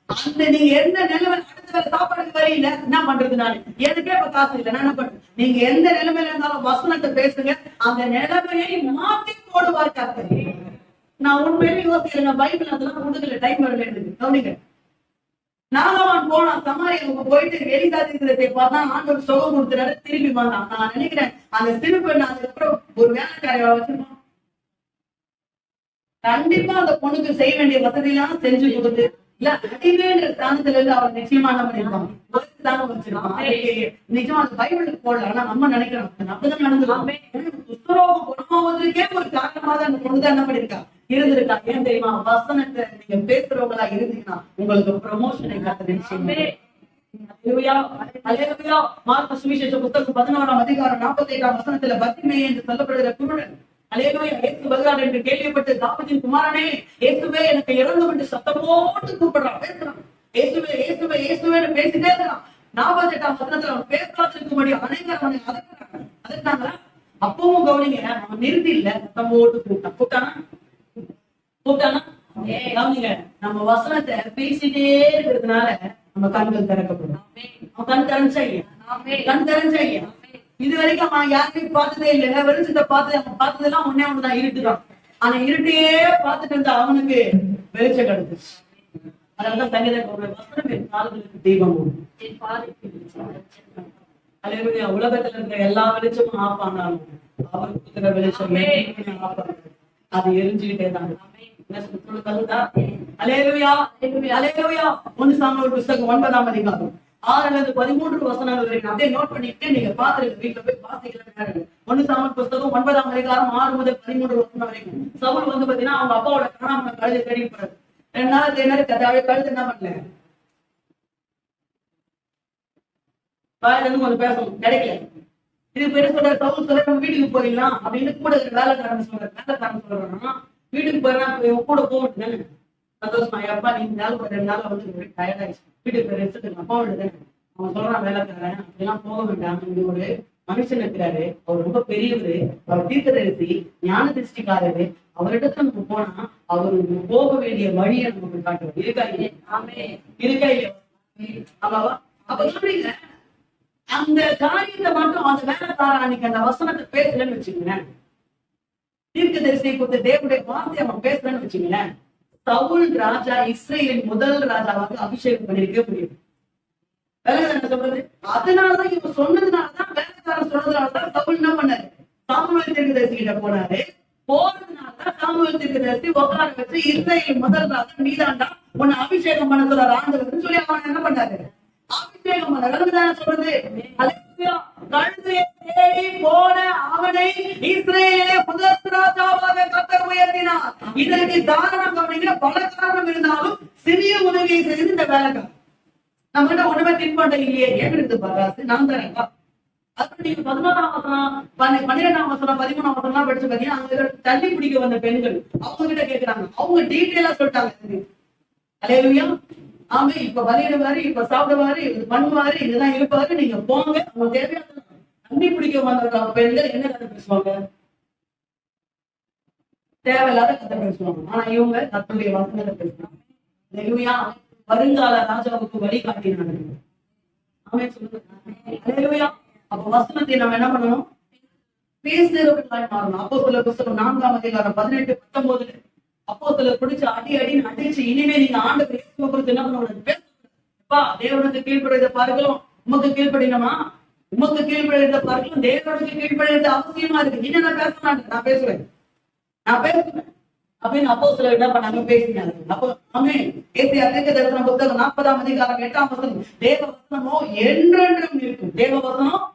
அந்த நீங்க எந்த நிலைமை அடுத்த சாப்பாடுக்கு வரையில என்ன பண்றது? நான் எனக்கே இப்ப காசு இல்லை, நான் என்ன பண்றேன்? நீங்க எந்த நிலைமையில இருந்தாலும் வசனத்தை பேசுங்க, அந்த நிலைமையை மாற்றி போடுவார் கர்த்தர். நான் உண்மையிலே யோசிக்கிறேன், பைபிள் அதெல்லாம் கொடுக்கல, டைம் வரல எனக்கு. கவனிங்க. நாகமான் போனா சமாரியாவுக்கு போயிட்டு எலிசாத்திரத்தை பார்த்தா ஆண்டவர் சுகம் கொடுத்துறாரு, திருப்பி வந்தான். நான் நினைக்கிறேன் அந்த திருப்பெண் அதுக்கப்புறம் ஒரு வேலைக்காரியா வச்சிருப்பான். கண்டிப்பா அந்த பொண்ணுக்கு செய்ய வேண்டிய வசதி எல்லாம் செஞ்சு கொடுத்து இல்ல அடிமைன்ற ஸ்தானத்துல இருந்து அவர் நிச்சயமா என்ன பண்ணிருப்பாங்க? தாங்க வச்சிருக்கோம். நிஜம் அந்த பைபிளுக்கு போடல, ஆனா நம்ம நினைக்கிறோம் அப்படிதான் நடந்துடும். குஷ்டரோகம் குணமாவதற்கே ஒரு காரணமா தான் அந்த பொண்ணு தான் என்ன பண்ணிருக்கா இருந்திருக்கா. ஏன் தெரியுமா? வசனத்தை நீங்க பேசுறவங்களா இருந்தீங்கன்னா உங்களுக்கு ப்ரமோஷனை காத்து நிச்சயமே. மார்க்கு சுவிசேஷ புத்தகம் 11ஆம் அதிகாரம் 48ஆம் வசனத்துல பத்திமேயே என்று சொல்லப்படுகிற குருடன் அல்லேலூயா இயேசு வருகிறார் என்று கேள்விப்பட்டு தாவீதின் குமாரனே இயேசுவே எனக்கு இறங்கும் என்று சத்தம் போட்டு கூப்பிடுறான், பேசுறான். இயேசுவே இயேசுவே இயேசுவேன்னு பேசிட்டே இருக்கான். 48ஆம் வசனத்துல அவன் பேசாதிருக்கும்படி அனைவரும் அவனை அதற்காங்களா. அப்பவும் கவனிங்க, அவன் நிறுத்தி இல்ல, சத்தம் போட்டு கூப்பிட்டானா கவனிங்க. நம்ம வசனத்தை பேசிட்டே இருக்கிறதுனால நம்ம கண்கள் திறக்கப்படும். அவன் கண் திறஞ்சா இல்லையா? கண் திறஞ்சா இல்லையா? இது வரைக்கும் அவன் யாருமே பார்த்ததே இல்லை. வெளிச்சத்தை பார்த்து அவன் பார்த்ததெல்லாம் ஒன்னே ஒண்ணுதான், இருட்டுதான். ஆனா இருட்டையே பார்த்துட்டு இருந்தா அவனுக்கு வெளிச்சம் கிடைச்சு. அதனாலதான் சங்கீதம் வசனம் என் கால்களுக்கு தீபம். அல்லேலூயா. உலகத்துல இருக்க எல்லா வெளிச்சமும் ஆஃப் ஆனாலும் அவருக்கு கொடுக்கிற வெளிச்சம் அது எரிஞ்சுக்கிட்டே தான். அல்லேலூயா அல்லேலூயா. 1 சாமுவேல் புத்தகம் 9ஆம் அதிகாரம் 6 அல்லது 13 வசனங்கள் வரைக்கும் அப்படியே நோட் பண்ணிட்டு நீங்க பாத்துருங்க, வீட்டுல போய் வாசிக்கலாம். 1 சாமுவேல் புத்தகம் 9ஆம் அதிகாரம் 6 முதல் 13 வசனம் வரைக்கும். சவுல் வந்து பாத்தீங்கன்னா அவங்க அப்பாவோட காணாம கழுதை தேடி போறாரு. 2 நாள் தேடினாரு. கழுது என்ன பண்ணல, வாயில இருந்து கொஞ்சம் பேசணும், கிடைக்கல. இது பேரு சொல்ற சவுல் சொல்ற நம்ம வீட்டுக்கு போயிடலாம் அப்படின்னு கூட வேலைக்காரன் சொல்றான்னா வீட்டுக்கு போயிடலாம், கூட போகணும் சந்தோஷமா. அப்பா நீங்க நாள் ஒரு 2 நாள் வந்து டயர்ட் ஆயிடுச்சு, வீட்டுக்கு போய் ரெஸ்ட் எடுக்கலாம், போக வேண்டியது. அவன் சொல்றான் வேலைக்காரன் அப்படிலாம் போக வேண்டாம். இங்க ஒரு மனுஷன் இருக்கிறாரு, அவர் ரொம்ப பெரியவரு, அவர் தீர்க்கதரிசி, ஞான திருஷ்டிக்காரரு. அவரிடத்துல நம்ம போனா அவரு போக வேண்டிய வழியை நமக்கு காட்டுவார். இருக்கா இல்லையா? அப்ப சொல்றீங்க அந்த காரியத்தை மட்டும் அந்த வேலைக்காரன் அன்னைக்கு அந்த வசனத்தை பேசலன்னு வச்சுக்கோங்களேன், தீர்க்கதரிசியை கொடுத்த தேவனுடைய வார்த்தை அவன் பேசலன்னு வச்சுக்கோங்களேன், சவுல் ராஜா இஸ்ரேலின் முதல் ராஜாவாக அபிஷேகம் பண்ணிருக்கவே முடியும். வேலைக்காரன் சொல்றது அதனாலதான் இவன் சொன்னதுனாலதான், வேலைக்காரன் சொன்னதுனாலதான் சவுல் என்ன பண்ணாரு, சாமுவேல் தீர்க்கதரிசி கிட்ட போனாரு. போறதுனாலதான் சாமுவேல் தீர்க்கதரிசி உட்கார வச்சு இஸ்ரேல் முதல் ராஜா நீதாண்டா உன்னை அபிஷேகம் பண்ண சொல்ற ஆண்டவர்னு சொல்லி அவன் என்ன பண்ணாரு, அபிஷேகம் பண்ண சொல்றது. கழுதையை தேடி போன அவனை இஸ்ரேலே முதல் ராஜாவாக கர்த்தர் உயர்த்தினார். இதற்கு காரணம் அப்படிங்கிற பல காரணம் இருந்தாலும் சிறிய உதவியை செய்து இந்த வேலைக்காரன் நம்ம கிட்ட ஒண்ணுமே தின்பண்ட இல்லையே, ஏன் இருக்கு பாராசு நான் தரேன். அப்படி நீங்க 11ஆம் வசனம் 12ஆம் வசனம் 13ஆம் வசனம் படிச்சு பாத்தீங்கன்னா அங்க தண்ணி குடிக்க வந்த பெண்கள் அவங்க கிட்ட கேக்குறாங்க, அவங்க டீட்டெயிலா சொல்லிட்டாங்க. அல்லேலூயா. ஆமா, இப்ப வரையிடுவாரு, இப்ப சாப்பிடுவாரு, இது பண்ணுவாரு, இதுதான் இருப்பாரு, நீங்க போங்க. அவங்க தேவையான தண்ணி குடிக்க வந்த பெண்கள் என்ன கதை பேசுவாங்க, தேவையில்லாத கதை பேசுவாங்க. ஆனா இவங்க கர்த்தருடைய வசனத்தை பேசுறாங்க. அல்லேலூயா. வருங்கால ராஜாவுக்கு வழிகாட்டினாங்க. ஆமே சொல்லுங்க. அல்லேலூயா. அப்ப வசனத்தை நம்ம என்ன பண்ணணும், பேசுறவர்களாய் மாறணும். அப்போஸ்தலர் புத்தகம் 4ஆம் அதிகாரம் 18, 19 அப்போஸ்தலர் பிடிச்சு அடின்னு அடிச்சு இனிமே நீங்க ஆண்டவர் இயேசுவை குறித்து என்ன பண்ண தேவனுக்கு கீழ்ப்படைந்த பார்க்கலாம். உமக்கு கீழ்ப்படினமா, உமக்கு கீழ்ப்படைந்த பார்க்கலாம், தேவனுக்கு கீழ்ப்படைந்த அவசியமா இருக்கு. இன்னும் நான் பேசுறேன், நான் பேசுவேன் அப்படின்னு அப்போஸ்தலர் என்ன பண்ணாங்க, பேசினாங்க. அப்போ ஆமே ஏசாயா தீர்க்கதரிசன புத்தகம் 40ஆம் அதிகாரம் 8ஆம் வசனம், தேவ வசனமோ என்றென்றும் இருக்கும். தேவ வசனம்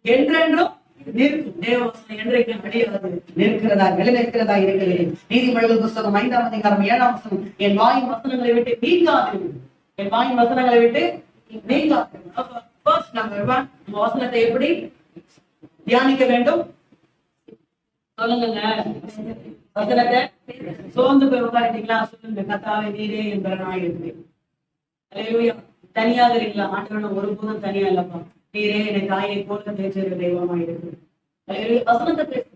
என்றென்றும் நிற்கும். தேவ வசனம் என்றைக்கும் அழியாது, நிற்கிறதா நிலைநிற்கிறதா இருக்கிறது. நீதிமொழிகள் புத்தகம் 5ஆம் அதிகாரம் 7ஆம் வசனம், என் வாயின் வசனங்களை விட்டு நீங்காது, என் வாயின் வசனங்களை விட்டு நீங்காது. நம்ம வசனத்தை எப்படி தியானிக்க வேண்டும் சொல்லுங்க. வசனத்தை சோர்ந்து போய் உட்காரிட்டீங்களா, சொல்லுங்க, கர்த்தாவே நீரே என் பலனாய் இருக்கிறேன். அல்லேலூயா. தனியாக இருக்கீங்களா, ஆண்டவன் ஒருபோதும் தனியா இல்லப்பா, நீரே என்னை தாயை போல பேசுகிற தெய்வமாய் இருக்கு. வசனத்தை பேசு.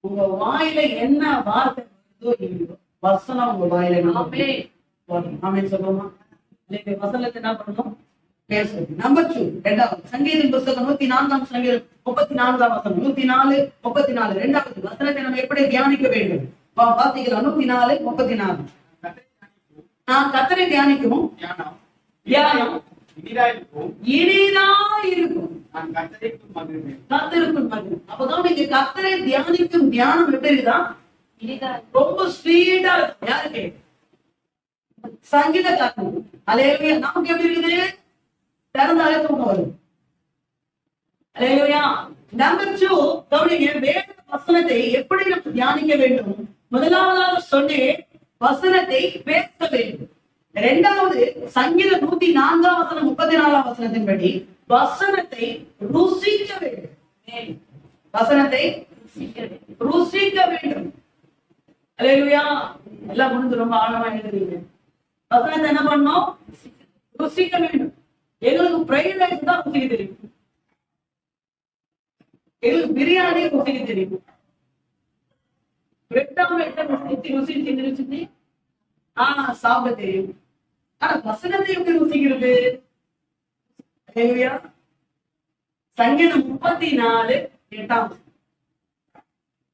உங்க வாயில என்ன வார்த்தை வருதோ வசனம் உங்க வாயில ஆமே சொல்லுவோமா. வசனத்தை என்ன பண்ணணும், பேசுறது. நம்பர் 2 2வது சங்கீதம் புத்தகம் 104ஆம் சங்கீதம் 34ஆம் வசனம், 104 34 2வது வசனத்தை நம்ம எப்படி தியானிக்க வேண்டும் வாசிக்கலாம். 104 34 நான் கர்த்தரை தியானிக்கவும் தியானம் இனிதா இருக்கும், கர்த்தருக்குள் மகிழ்வேன். அப்பதான் நீங்க கர்த்தரை தியானிக்கும் தியானம் எப்படி இருக்குதான், ரொம்ப ஸ்வீட்டா இருக்கும். யாருக்கு, சங்கீதக்காரன். அல்லேலூயா. நமக்கு எப்படி இருக்குது, திறந்தாலே தூக்கம் வரும். அல்லேலூயா. நம்பர் 2, கவனிங்க, வேத வசனத்தை எப்படி நம்ம தியானிக்க வேண்டும்? முதலாவதாக சொன்னேன், வசனத்தை பேச வேண்டும். இரண்டாவது, சங்கீதம் 104 வசனம் 34 வசனத்தின்படி வசனத்தை ருசிக்க வேண்டும். வசனத்தை ருசிக்க வேண்டும். அல்லேலூயா. எல்லாம் முடிஞ்சு ரொம்ப ஆழமா எழுதுறீங்க. வசனத்தை என்ன பண்ணணும்? ருசிக்க வேண்டும். எங்களுக்கு ஃப்ரைட் ரைஸ் தான் ருசிக்க தெரியும். எங்களுக்கு பிரியாணி ருசிக்க தெரியும். பிரெட் ஆம்லெட் ருசிச்சு சாப்பிட தெரியும். ஆனா வசனத்தை எப்படி ருசிக்கிறது? சங்கீதம் 34:8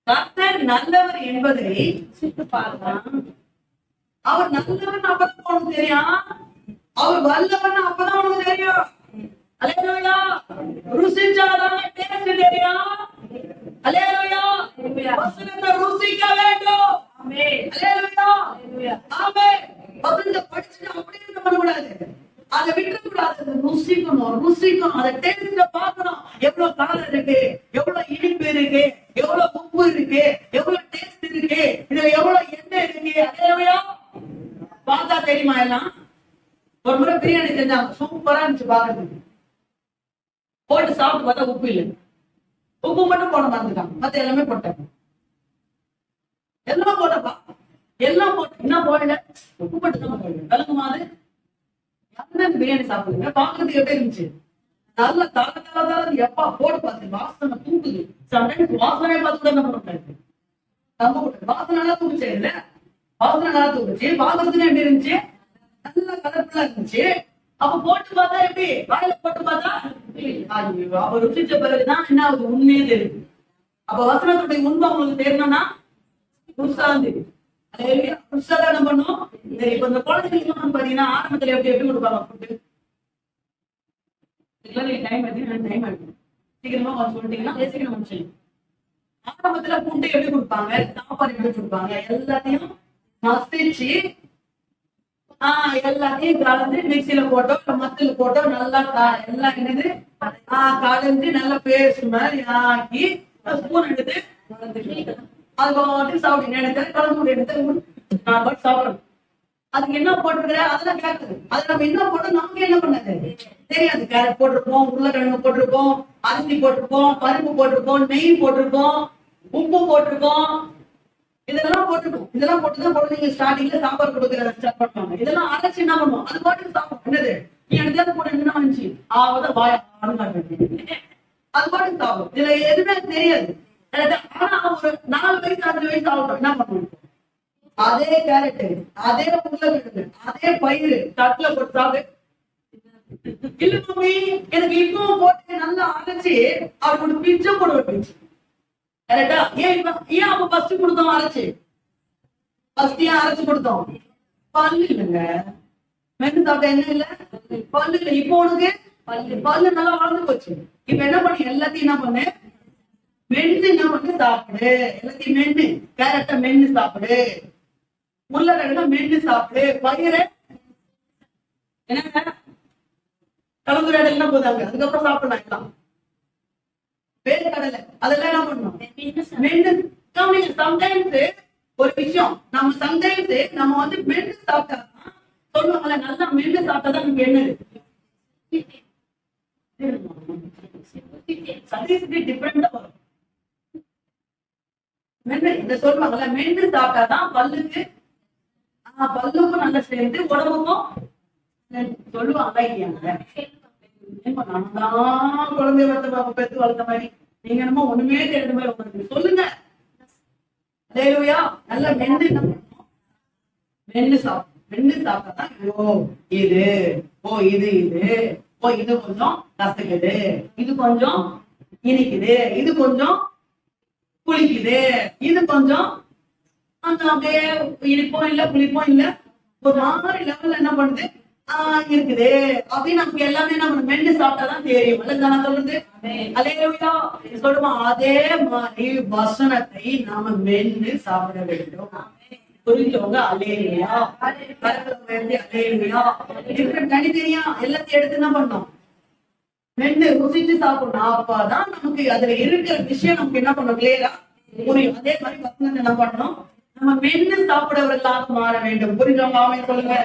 கர்த்தர் நல்லவர் என்பதை ருசித்து பார்க்கலாம். அவர் நல்லவன் அப்பதான் உனக்கு தெரியும். அவர் வல்லவன் அப்பதான் உனக்கு தெரியும். அல்லேலூயா. ருசிச்சாதான் டேஸ்ட் தெரியும். அல்லேலூயா. வசனத்தை ருசிக்க வேண்டும். ஆமென். அல்லேலூயா. ஆமென். வசனத்தை படிச்சுட்டு அப்படியே இருக்க பண்ணக்கூடாது. அதை விட்டுக்கூடாது. ருசிக்கணும். அதை டேஸ்ட்ல பார்க்கணும். எவ்வளவு காரம் இருக்கு, எவ்வளவு இனிப்பு இருக்கு, எவ்வளவு உப்பு இருக்கு, எவ்வளவு டேஸ்ட் இருக்கு, இதுல எவ்வளவு எண்ணெய் இருக்கு. அல்லேலூயா. பார்த்தா தெரியுமா? எல்லாம் ஒரு முறை பிரியாணி செஞ்சாங்க, சூப்பரா இருந்துச்சு பாக்குறதுக்கு. போட்டு சாப்பிட்டு பார்த்தா உப்பு இல்லை. உப்பு மட்டும் போட மறந்துட்டாங்க, மத்த எல்லாமே போட்டாங்க. எல்லாம் போட்டப்பா, எல்லாம் போட்டு என்ன போடல, உப்பு மட்டும் தான் போடல. விளங்குமாது பிரியாணி சாப்பிடுங்க. பாக்குறதுக்கு எப்படி இருந்துச்சு? நல்ல தலை எப்பா போட பார்த்து வாசனை தூக்குது. சம்டைம்ஸ் வாசனை பார்த்து கூட என்ன பண்ண நம்ம வாசனை நல்லா தூக்குச்சு. இல்ல வாசனை நல்லா தூக்குச்சு. பாக்குறதுக்கு எப்படி இருந்துச்சு? நல்ல கலர்ஃபுல்லா இருந்துச்சு. அப்ப போட்டு பார்த்தா எப்படி? வாயில போட்டு பார்த்தா அப்ப ருசிச்ச பிறகுதான் என்ன ஆகுது? உண்மையே தெரியுது. அப்ப வசனத்துடைய உண்மை உங்களுக்கு தெரியணும்னா புதுசாதான் தெரியும். புதுசாதான் என்ன பண்ணும்? இப்ப இந்த குழந்தைங்களுக்கு பாத்தீங்கன்னா ஆரம்பத்துல எப்படி கொடுப்பாங்க ஃபுட்டு? டைம் ஆயிடும். சீக்கிரமா சொல்லிட்டீங்கன்னா சீக்கிரம் முடிச்சிடலாம். ஆரம்பத்துல ஃபுட்டு எப்படி கொடுப்பாங்க? சாப்பாடு எப்படி கொடுப்பாங்க? எல்லாத்தையும் மசிச்சு எல்லாத்தையும் கலந்து மிக்சியில போட்டோ மத்துல போட்டோ நல்லா எல்லாம் என்னது கலந்து நல்லா பேஸ்ட் மாதிரி ஆக்கி ஸ்பூன் எடுத்து அது பாட்டு சாப்பிடுங்க. எனக்கு கலந்து எடுத்து நான் பாட்டு சாப்பிடுறேன். அதுக்கு என்ன போட்டிருக்கிற அதெல்லாம் கேட்குது. அது நம்ம என்ன போட்டோம் நமக்கு என்ன பண்ணது தெரியாது. கேரட் போட்டிருப்போம், உருளைக்கிழங்கு போட்டிருப்போம், அரிசி போட்டிருப்போம், பருப்பு போட்டிருப்போம், நெய் போட்டிருப்போம், உப்பு போட்டிருப்போம். இதெல்லாம் போட்டுருக்கோம். இதெல்லாம் போட்டுதான் குழந்தைங்க ஸ்டார்டிங்ல சாப்பாடு கொடுக்குறத ஸ்டார்ட் பண்ணுவாங்க. இதெல்லாம் அரைச்சு என்ன பண்ணுவோம்? அது போட்டு சாப்பிடும். என்னது நீ எனக்கு போட்டு என்ன வந்துச்சு வாய அது போட்டு சாப்பிடும். இதுல எதுவுமே தெரியாது. ஆனா ஒரு 4 வயசு 5 வயசு ஆகட்டும் என்ன பண்ணுவோம்? அதே கேரட், அதே உருளைக்கிழங்கு, அதே பயிர் தட்டுல போட்டு சாப்பிடு. இல்ல மம்மி எனக்கு இப்பவும் போட்டு நல்லா அரைச்சு அவருக்கு பிச்சை போட வைப்பிச்சு. கரெக்டா? ஏன் அப்ப ஃபர்ஸ்ட் கொடுத்தோம் அரைச்சு? ஃபர்ஸ்ட் ஏன் அரைச்சு கொடுத்தோம்? பல்லு இல்லைங்க. மென்னு சாப்பிட்ட என்ன இல்ல? பல்லு இல்ல. இப்போ உனக்கு பல்லு நல்லா வளர்ந்து போச்சு. இப்ப என்ன பண்ணு? எல்லாத்தையும் என்ன பண்ணு? மென்னு என்ன பண்ணு சாப்பிடு. எல்லாத்தையும் மென்னு கேரட்டை மென்னு சாப்பிடு, உருளைக்கிழங்கு மென்னு சாப்பிடு, பயிரை என்ன கலந்துரை என்ன போதாங்க அதுக்கப்புறம் சாப்பிடலாம். எல்லாம் வேர்க்கடலை அதெல்லாம் என்ன பண்ணணும்? சம்டைம்ஸ் ஒரு விஷயம் நம்ம சம்டைம்ஸ் நம்ம வந்து மென்னு சாப்பிட்டா சொல்லுவாங்கல்ல, நல்லா மென்னு சாப்பிட்டாதான் நமக்கு என்னது டிஃபரெண்டா வரும். மென்னு சொல்லுவாங்கல்ல, மென்னு சாப்பிட்டாதான் பல்லுக்கு பல்லுக்கும் நல்லா சேர்ந்து உடம்புக்கும் சொல்லுவாங்க. குழந்தை வளர்த்த பெற்று வளர்த்த மாதிரி நீங்க என்னமோ ஒண்ணுமே தெரியாத மாதிரி உங்களுக்கு சொல்லுங்க. நல்லா மென்னு சாப்பிட்டாதான் இது இது கொஞ்சம் கசக்குது, இது கொஞ்சம் இனிக்குது, இது கொஞ்சம் புளிக்குது, இது கொஞ்சம் அந்த அப்படியே இனிப்போம் இல்ல புளிப்போம் இல்ல ஒரு மாதிரி லெவல்ல என்ன பண்ணுது இருக்குது அப்படின்னு நமக்கு எல்லாமே நம்ம மென்னு சாப்பிட்டாதான் தெரியும். நான் சொல்றது அல்லேலூயா சொல்லுமா. அதே மாதிரி வசனத்தை நாம மென்னு சாப்பிட வேண்டும். புரிஞ்சவங்க அல்லேலூயா. அல்லேலூயா. தனித்தனியா எல்லாத்தையும் எடுத்து என்ன பண்ணோம்? மென்னு ருசிச்சு சாப்பிடணும். அப்பதான் நமக்கு அதுல இருக்கிற விஷயம் நமக்கு என்ன பண்ணணும், கிளியரா புரியும். அதே மாதிரி வசனத்தை என்ன பண்ணணும், நம்ம மென்னு சாப்பிடவர்களாக மாற வேண்டும். புரிஞ்சவங்க ஆமே சொல்லுங்க.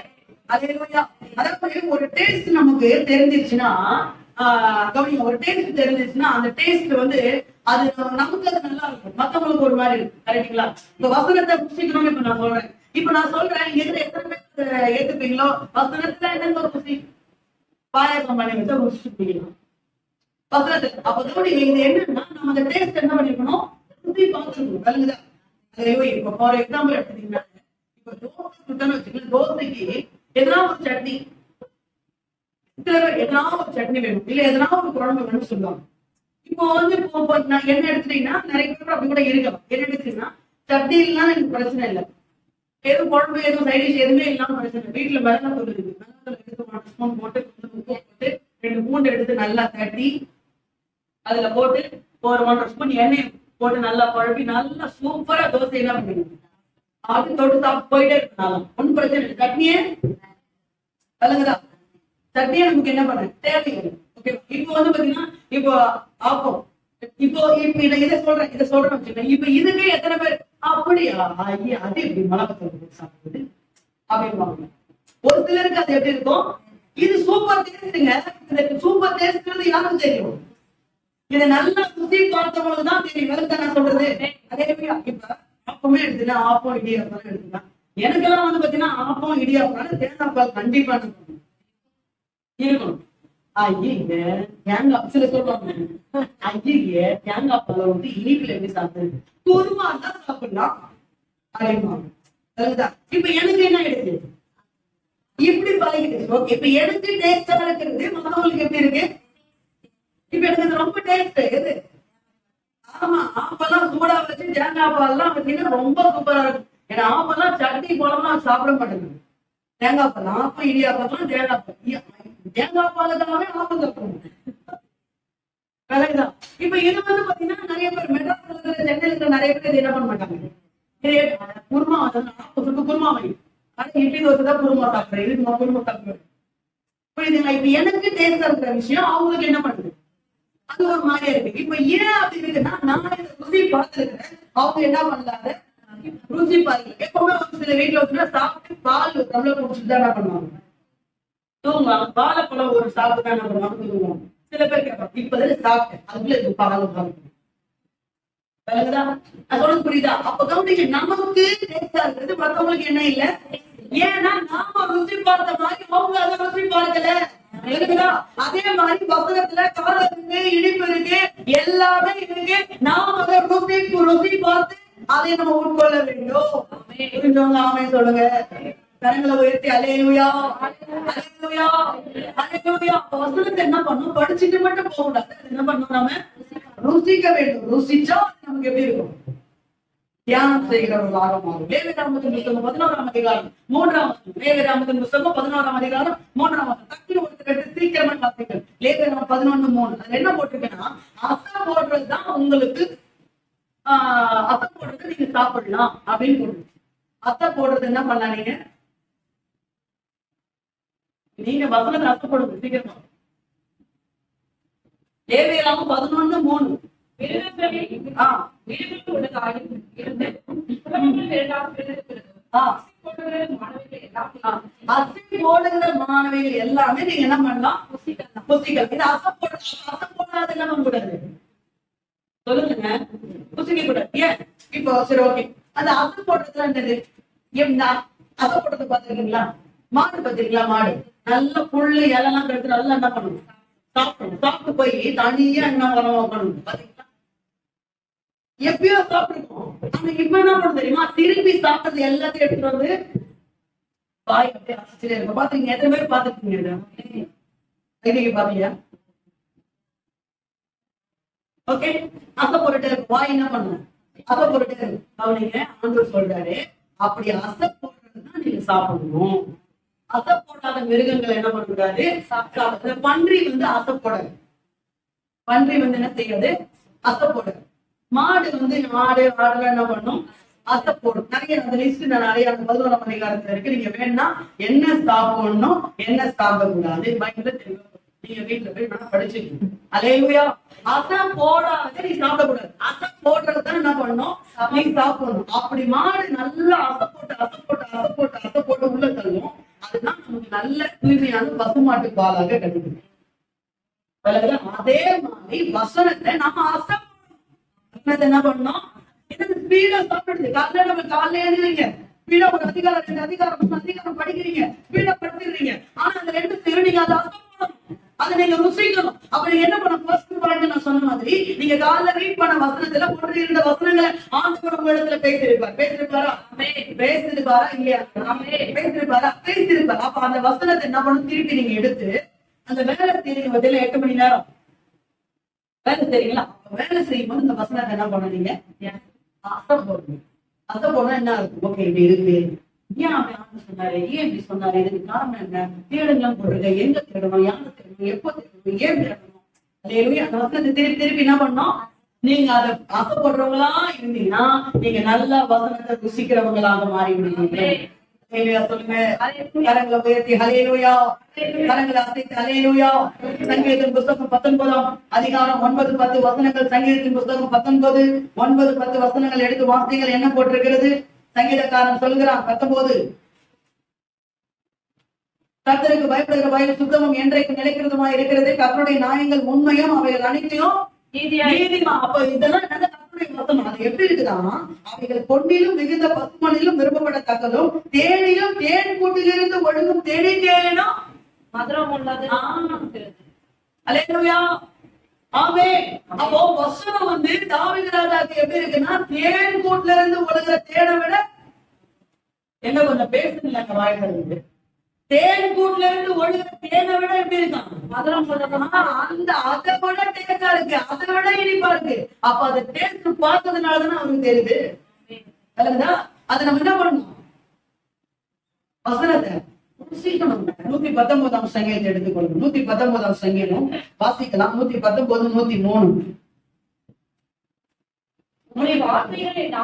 அல்லேலூயா. அதாவது ஒரு டேஸ்ட் நமக்கு தெரிஞ்சிருச்சுன்னா, கவனிங்க, ஒரு டேஸ்ட் தெரிஞ்சிருச்சுன்னா அந்த டேஸ்ட் வந்து அது நமக்கு அது நல்லா இருக்கும், மத்தவங்களுக்கு ஒரு மாதிரி இருக்கும். கரெக்டுங்களா? இப்ப வசனத்தை ருசிக்கணும்னு இப்ப நான் சொல்றேன் எதிர எத்தனை பேர் ஏத்துப்பீங்களோ, வசனத்துல என்னங்க ஒரு ருசி, பாயாசம் பண்ணி வச்சா ருசிப்பீங்களா வசனத்துல. அப்ப கவனிங்க, இது என்னன்னா நம்ம அந்த டேஸ்ட் என்ன பண்ணிருக்கணும், ருசி பார்த்துருக்கணும். கல்லுதான். இப்ப ஃபார் எக்ஸாம்பிள் எடுத்துட்டீங்கன்னா, இப்ப தோசை சுட்டன்னு வச்சுக்கலாம், தோசைக்கு எதனா ஒரு சட்னி, சில பேர் எதனா ஒரு சட்னி வேணும், இல்ல எதனா ஒரு குழம்பு வேணும்னு சொல்லுவாங்க. இப்போ வந்து நான் என்ன எடுத்துட்டீங்கன்னா, நிறைய பேர் அப்படி கூட இருக்கலாம். என்ன எடுத்துட்டீங்கன்னா, சட்னி இல்லைன்னா எனக்கு பிரச்சனை இல்லை, எதுவும் குழம்பு எதுவும் சைடிஷ் எதுவுமே இல்லாம பிரச்சனை. வீட்டுல மிளகாத்தூள் இருக்கு, மிளகாத்தூள் எடுத்து 1 ஸ்பூன் போட்டு கொஞ்சம் உப்பு போட்டு 2 பூண்டு எடுத்து நல்லா தட்டி அதுல போட்டு ஒரு 1.5 ஸ்பூன் எண்ணெய் போட்டு நல்லா குழப்பி நல்லா சூப்பரா தோசை என்ன பண்ணிக்கணும், அப்படி தொட்டு சாப்பிட்டு போயிட்டே இருக்கணும். ஒன்னும் பிரச்சனை இல்லை. சட்னியே கலங்குதா, சட்னியே நமக்கு என்ன பண்ண தேவையில்லை. ஓகே, இப்போ வந்து பாத்தீங்கன்னா, இப்போ ஆப்பம், இப்போ இதை சொல்றேன் வச்சுக்கோங்க. இப்ப இதுக்கே எத்தனை பேர் அப்படியா ஐயா அது எப்படி மிளகாத்தூள் சாப்பிடுறது அப்படின்னு. ஒரு சிலருக்கு அது எப்படி இருக்கும், இது சூப்பர் டேஸ்ட்ங்க. இந்த சூப்பர் டேஸ்ட்ங்கிறது யாரும் தெரியும், இதை நல்லா ருசி பார்த்தவங்களுக்கு தான் தெரியும். வேலை நான் சொல்றது. அதே இப்ப ஆப்பமே எடுத்துனா, ஆப்பம் இடியாப்பம் எடுத்துக்கலாம். எனக்கெல்லாம் வந்து பாத்தீங்கன்னா ஆப்பம் இடியாப்பம் தேங்காய் பால் கண்டிப்பா இருக்கணும். ஐயே தேங்காய் சில சொல்றாங்க, ஐயே தேங்காய் பாலை வந்து இனிப்புல எப்படி சாப்பிடுறது, குருமா தான் சாப்பிடலாம் அப்படின்பாங்க. இப்ப எனக்கு என்ன எடுத்து இப்படி பழகிட்டு. ஓகே, இப்ப எனக்கு டேஸ்டா இருக்கிறது மத்தவங்களுக்கு எப்படி இருக்கு, இப்ப எனக்கு ரொம்ப டேஸ்ட் எது, ஆமா ஆப்பெல்லாம் சூடா வச்சு தேங்காய் பால்லாம் வச்சீங்கன்னா ரொம்ப சூப்பரா இருக்கும். ஏன்னா ஆப்பெல்லாம் சட்னி போலலாம் சாப்பிட மாட்டேங்குது. தேங்காய் பால் ஆப்பம் இடியாப்பெல்லாம் தேங்காய் பாலுக்காகவே ஆப்பம் சாப்பிடுவோம். இப்ப இது வந்து பாத்தீங்கன்னா நிறைய பேர் மெட்ராஸ்ல இருக்கிற, சென்னையில இருக்கிற நிறைய பேர் இது என்ன பண்ண மாட்டாங்க, குருமா குருமா வாங்கி இட்லி தோசை தான் குருமா சாப்பிடுறேன், இதுக்கு குருமா சாப்பிடுறேன். புரியுதுங்களா? இப்ப எனக்கு டேஸ்டா இருக்கிற விஷயம் அவங்களுக்கு என்ன பண்ணுது, அது ஒரு மாதிரியா இருக்கு. இப்ப ஏன் அப்படி இருக்குன்னா, நான் ருசி பார்த்துருக்கிறேன், அவங்க என்ன பண்ணலாரு ருசி பாருங்க. எப்பவுமே ஒரு சில வீட்டுல வச்சுன்னா சாப்பிட்டு பால் தமிழ குடிச்சுட்டு தான் என்ன பண்ணுவாங்க, தூங்குவாங்க. வாழைப்பழம் ஒரு சாப்பிட்டு தான் என்ன பண்ணுவாங்க, தூங்குவாங்க. சில பேர் கேட்பாங்க இப்பதான் சாப்பிட்டேன் அதுக்குள்ள இருக்கு பால் நான் சொல்றது புரியுதா? அப்ப கவனிக்க, நமக்கு டேஸ்டா இருக்கிறது மத்தவங்களுக்கு என்ன இல்ல, ஏன்னா நாம ருசி பார்த்த மாதிரி அவங்க அதை ருசி பார்க்கல. அதே மாதிரி வசனத்துல காரம் இருக்கு, இனிப்பு இருக்கு, எல்லாமே இருக்கு. நாம் அதை ருசி பார்த்து அதை நம்ம உட்கொள்ள வேண்டும். ஆமே சொல்லுங்க. கரங்களை உயர்த்தி அல்லேலூயா அல்லேலூயா அல்லேலூயா. வசனத்தை என்ன பண்ணும், படிச்சுட்டு மட்டும் போக கூடாது. என்ன பண்ணணும், நாம ருசிக்க வேண்டும். ருசிச்சா நமக்கு எப்படி இருக்கும், தியானம் செய்கிறவர்களாக மாறும். லேவியராகமத்தின் புத்தகம் 11ஆம் அதிகாரம் 3ஆம் வசனம். லேவியராகமத்தின் புத்தகம் 11ஆம் அதிகாரம் 3ஆம் வசனம். டக்குனு ஒருத்தர் சீக்கிரமா வாசிங்கள். லேவியராகமம் 11:3. அது என்ன போட்டிருக்கேன்னா, அசை போடுறதுதான் உங்களுக்கு அசை போடுறது நீங்க சாப்பிடலாம் அப்படின்னு போட்டுருச்சு. அசை போடுறது என்ன பண்ணலாம், நீங்க வசனத்தை அசை போடுறது சீக்கிரமா. லேவியராகமம் 11:3. மாணவிகள் எல்லாமே நீங்க என்ன பண்ணலாம், புசிகள். இது அசை போடாத என்ன பண்ண கூடாது, சொல்லுங்க, புசிக்க கூடாது. ஏன் இப்போ சரி ஓகே, அந்த அசை போடுறதுல என்னது, அசை போடுறது பாத்துருக்கீங்களா, மாடு பாத்துருக்கீங்களா, மாடு நல்லா புல்லு இலெல்லாம் கெடுத்து நல்லா என்ன பண்ணணும், சாப்பிடணும். சாப்பிட்டு போய் தனியா என்ன வரணும் பாத்தீங்களா, எப்பயோ சாப்பிட்டுருக்கோம். ஆனா இப்ப என்ன பண்ண தெரியுமா, திருப்பி சாப்பிட்டது எல்லாத்தையும் எடுத்துட்டு வந்து வாய் அப்படியே அசைச்சிட்டே இருக்கும். பாத்தீங்க, எத்தனை பேர் பாத்துருக்கீங்க, பாத்தீங்க? ஓகே, அசை போட்டுட்டே இருக்கும். வாய் என்ன பண்ணும், அசை போட்டுட்டே இருக்கும். அவனுங்க ஆண்டவர் சொல்றாரு, அப்படி அசை போடுறதுதான் நீங்க சாப்பிடணும். அசை போடாத மிருகங்களை என்ன பண்ணக்கூடாது, சாப்பிடாது. பன்றி வந்து அசை போடாது. பன்றி வந்து என்ன செய்யாது, அசை போடாது. மாடு வந்து ஆடு ஆடுலாம் என்ன பண்ணும், அசை போடும். நிறைய அந்த லிஸ்ட் நான் நிறைய 11ஆம் அதிகாரத்துல இருக்கு. நீங்க வேணும்னா என்ன சாப்பிடணும் என்ன சாப்பிடக்கூடாது பைபிள்ல தெரியும். நீங்க வீட்டுல போய் வேணா படிச்சுக்கணும். அல்லேலூயா. அசை போடாத நீ சாப்பிடக்கூடாது. அசை போடுறதுதான் என்ன பண்ணணும், நீ சாப்பிடணும். அப்படி மாடு நல்லா அசை போட்டு உள்ள தள்ளும். அதுதான் நமக்கு நல்ல தூய்மையான பசுமாட்டு பாலாக கிடைக்கும். அதே மாதிரி வசனத்தை நம்ம என்ன பண்ணோம், ஸ்பீடா சாப்பிடுது. காலையில நம்ம காலையில எழுதுறீங்க, ஸ்பீடா ஒரு அதிகாரம் 2 அதிகாரம் படிக்கிறீங்க, ஸ்பீடா படிச்சிருக்கீங்க. ஆனா அந்த 2 நீங்க அதை அதை நீங்க ருசிக்கணும். அப்ப நீங்க என்ன பண்ண, ஃபர்ஸ்ட் பாயிண்ட் நான் சொன்ன மாதிரி நீங்க காலைல ரீட் பண்ண வசனத்துல 1-2 வசனங்களை ஆண்டவர் உங்க இடத்துல பேசிருப்பாரா இல்லையா? பேசிருப்பாரு. அப்ப அந்த வசனத்தை என்ன பண்ணணும், திருப்பி நீங்க எடுத்து அந்த வேலை செய்யறீங்க. 8 மணி நேரம் வேலை செய்றீங்களா? வேலை செய்யும் போது இந்த வசனத்தை என்ன பண்ணுவீங்க, அசை போடுங்க. அசை போனா என்ன இருக்கும், ஓகே இப்படி இருக்கு, ஏன் அப்படி சொன்னாரு, ஏன் இப்படி சொன்னாரு, இதுக்கு காரணம் என்ன, தேடுங்களாம் போடுங்க, எங்க தேடணும், யாரை தேடணும், எப்போ தேடணும், ஏன் தேடணும். அல்லேலூயா. அந்த வசனத்தை திருப்பி என்ன பண்ணோம், நீங்க அதை ஆசைப்படுறவங்களா இருந்தீங்கன்னா நீங்க நல்ல வசனத்தை ருசிக்கிறவங்களாக மாறி விடுவீங்க. சொல்லுங்க, கரங்களை உயர்த்தி ஹல்லேலூயா, கரங்களை அசைத்து ஹல்லேலூயா. சங்கீதத்தின் புஸ்தகம் 19 அதிகாரம் 9-10 வசனங்கள். சங்கீதத்தின் புஸ்தகம் 19-9-10 வசனங்கள் எடுத்து வாசிங்கள். என்ன போட்டிருக்கிறது, சங்கீதக்காரன் சொல்கிறான் 19, கர்த்தருக்கு பயப்படுகிற வாயில் சுத்தமும் என்றைக்கு நிலைக்கிறதுமா இருக்கிறது, கர்த்தருடைய நியாயங்கள் உண்மையும் அவைகள் அனைத்தையும் நீதிமா. அப்ப இதெல்லாம் கர்த்தருடைய வசனம். அது எப்படி இருக்குதான், அவைகள் பொன்னிலும் மிகுந்த பசுமணிலும் விரும்பப்படத்தக்கதும் தேனிலும் தேன் கூட்டிலிருந்து ஒழுங்கும் தேனிலும் மதுரம் உள்ளது. அல்லேலூயா, ஆமென். அப்போ வசனம் தாவீது ராஜாக்கு எப்படி இருக்குன்னா, தேன் கூட்டுல இருந்து ஒழுங்குற தேனை விட என்ன கொஞ்சம் பேசுங்க வாயில இருந்து, தேன் கூட்டுல இருந்து ஒழுங்குற தேனை விட எப்படி இருக்கான், மதுரம் அந்த அதை விட டேஸ்டா இருக்கு, அதை விட இனிப்பா இருக்கு. அப்ப அதை டேஸ்ட் பார்த்ததுனாலதானே அவருக்கு தெரியுது. அதை நம்ம என்ன பண்ணணும், வசனத்தை ருசிக்கணும். 119 சங்கீதத்தை எடுத்துக்கொள்ளும். 119 சங்கீதம் வாசிக்கலாம். 119, 103. உங்களுடைய வார்த்தைகள்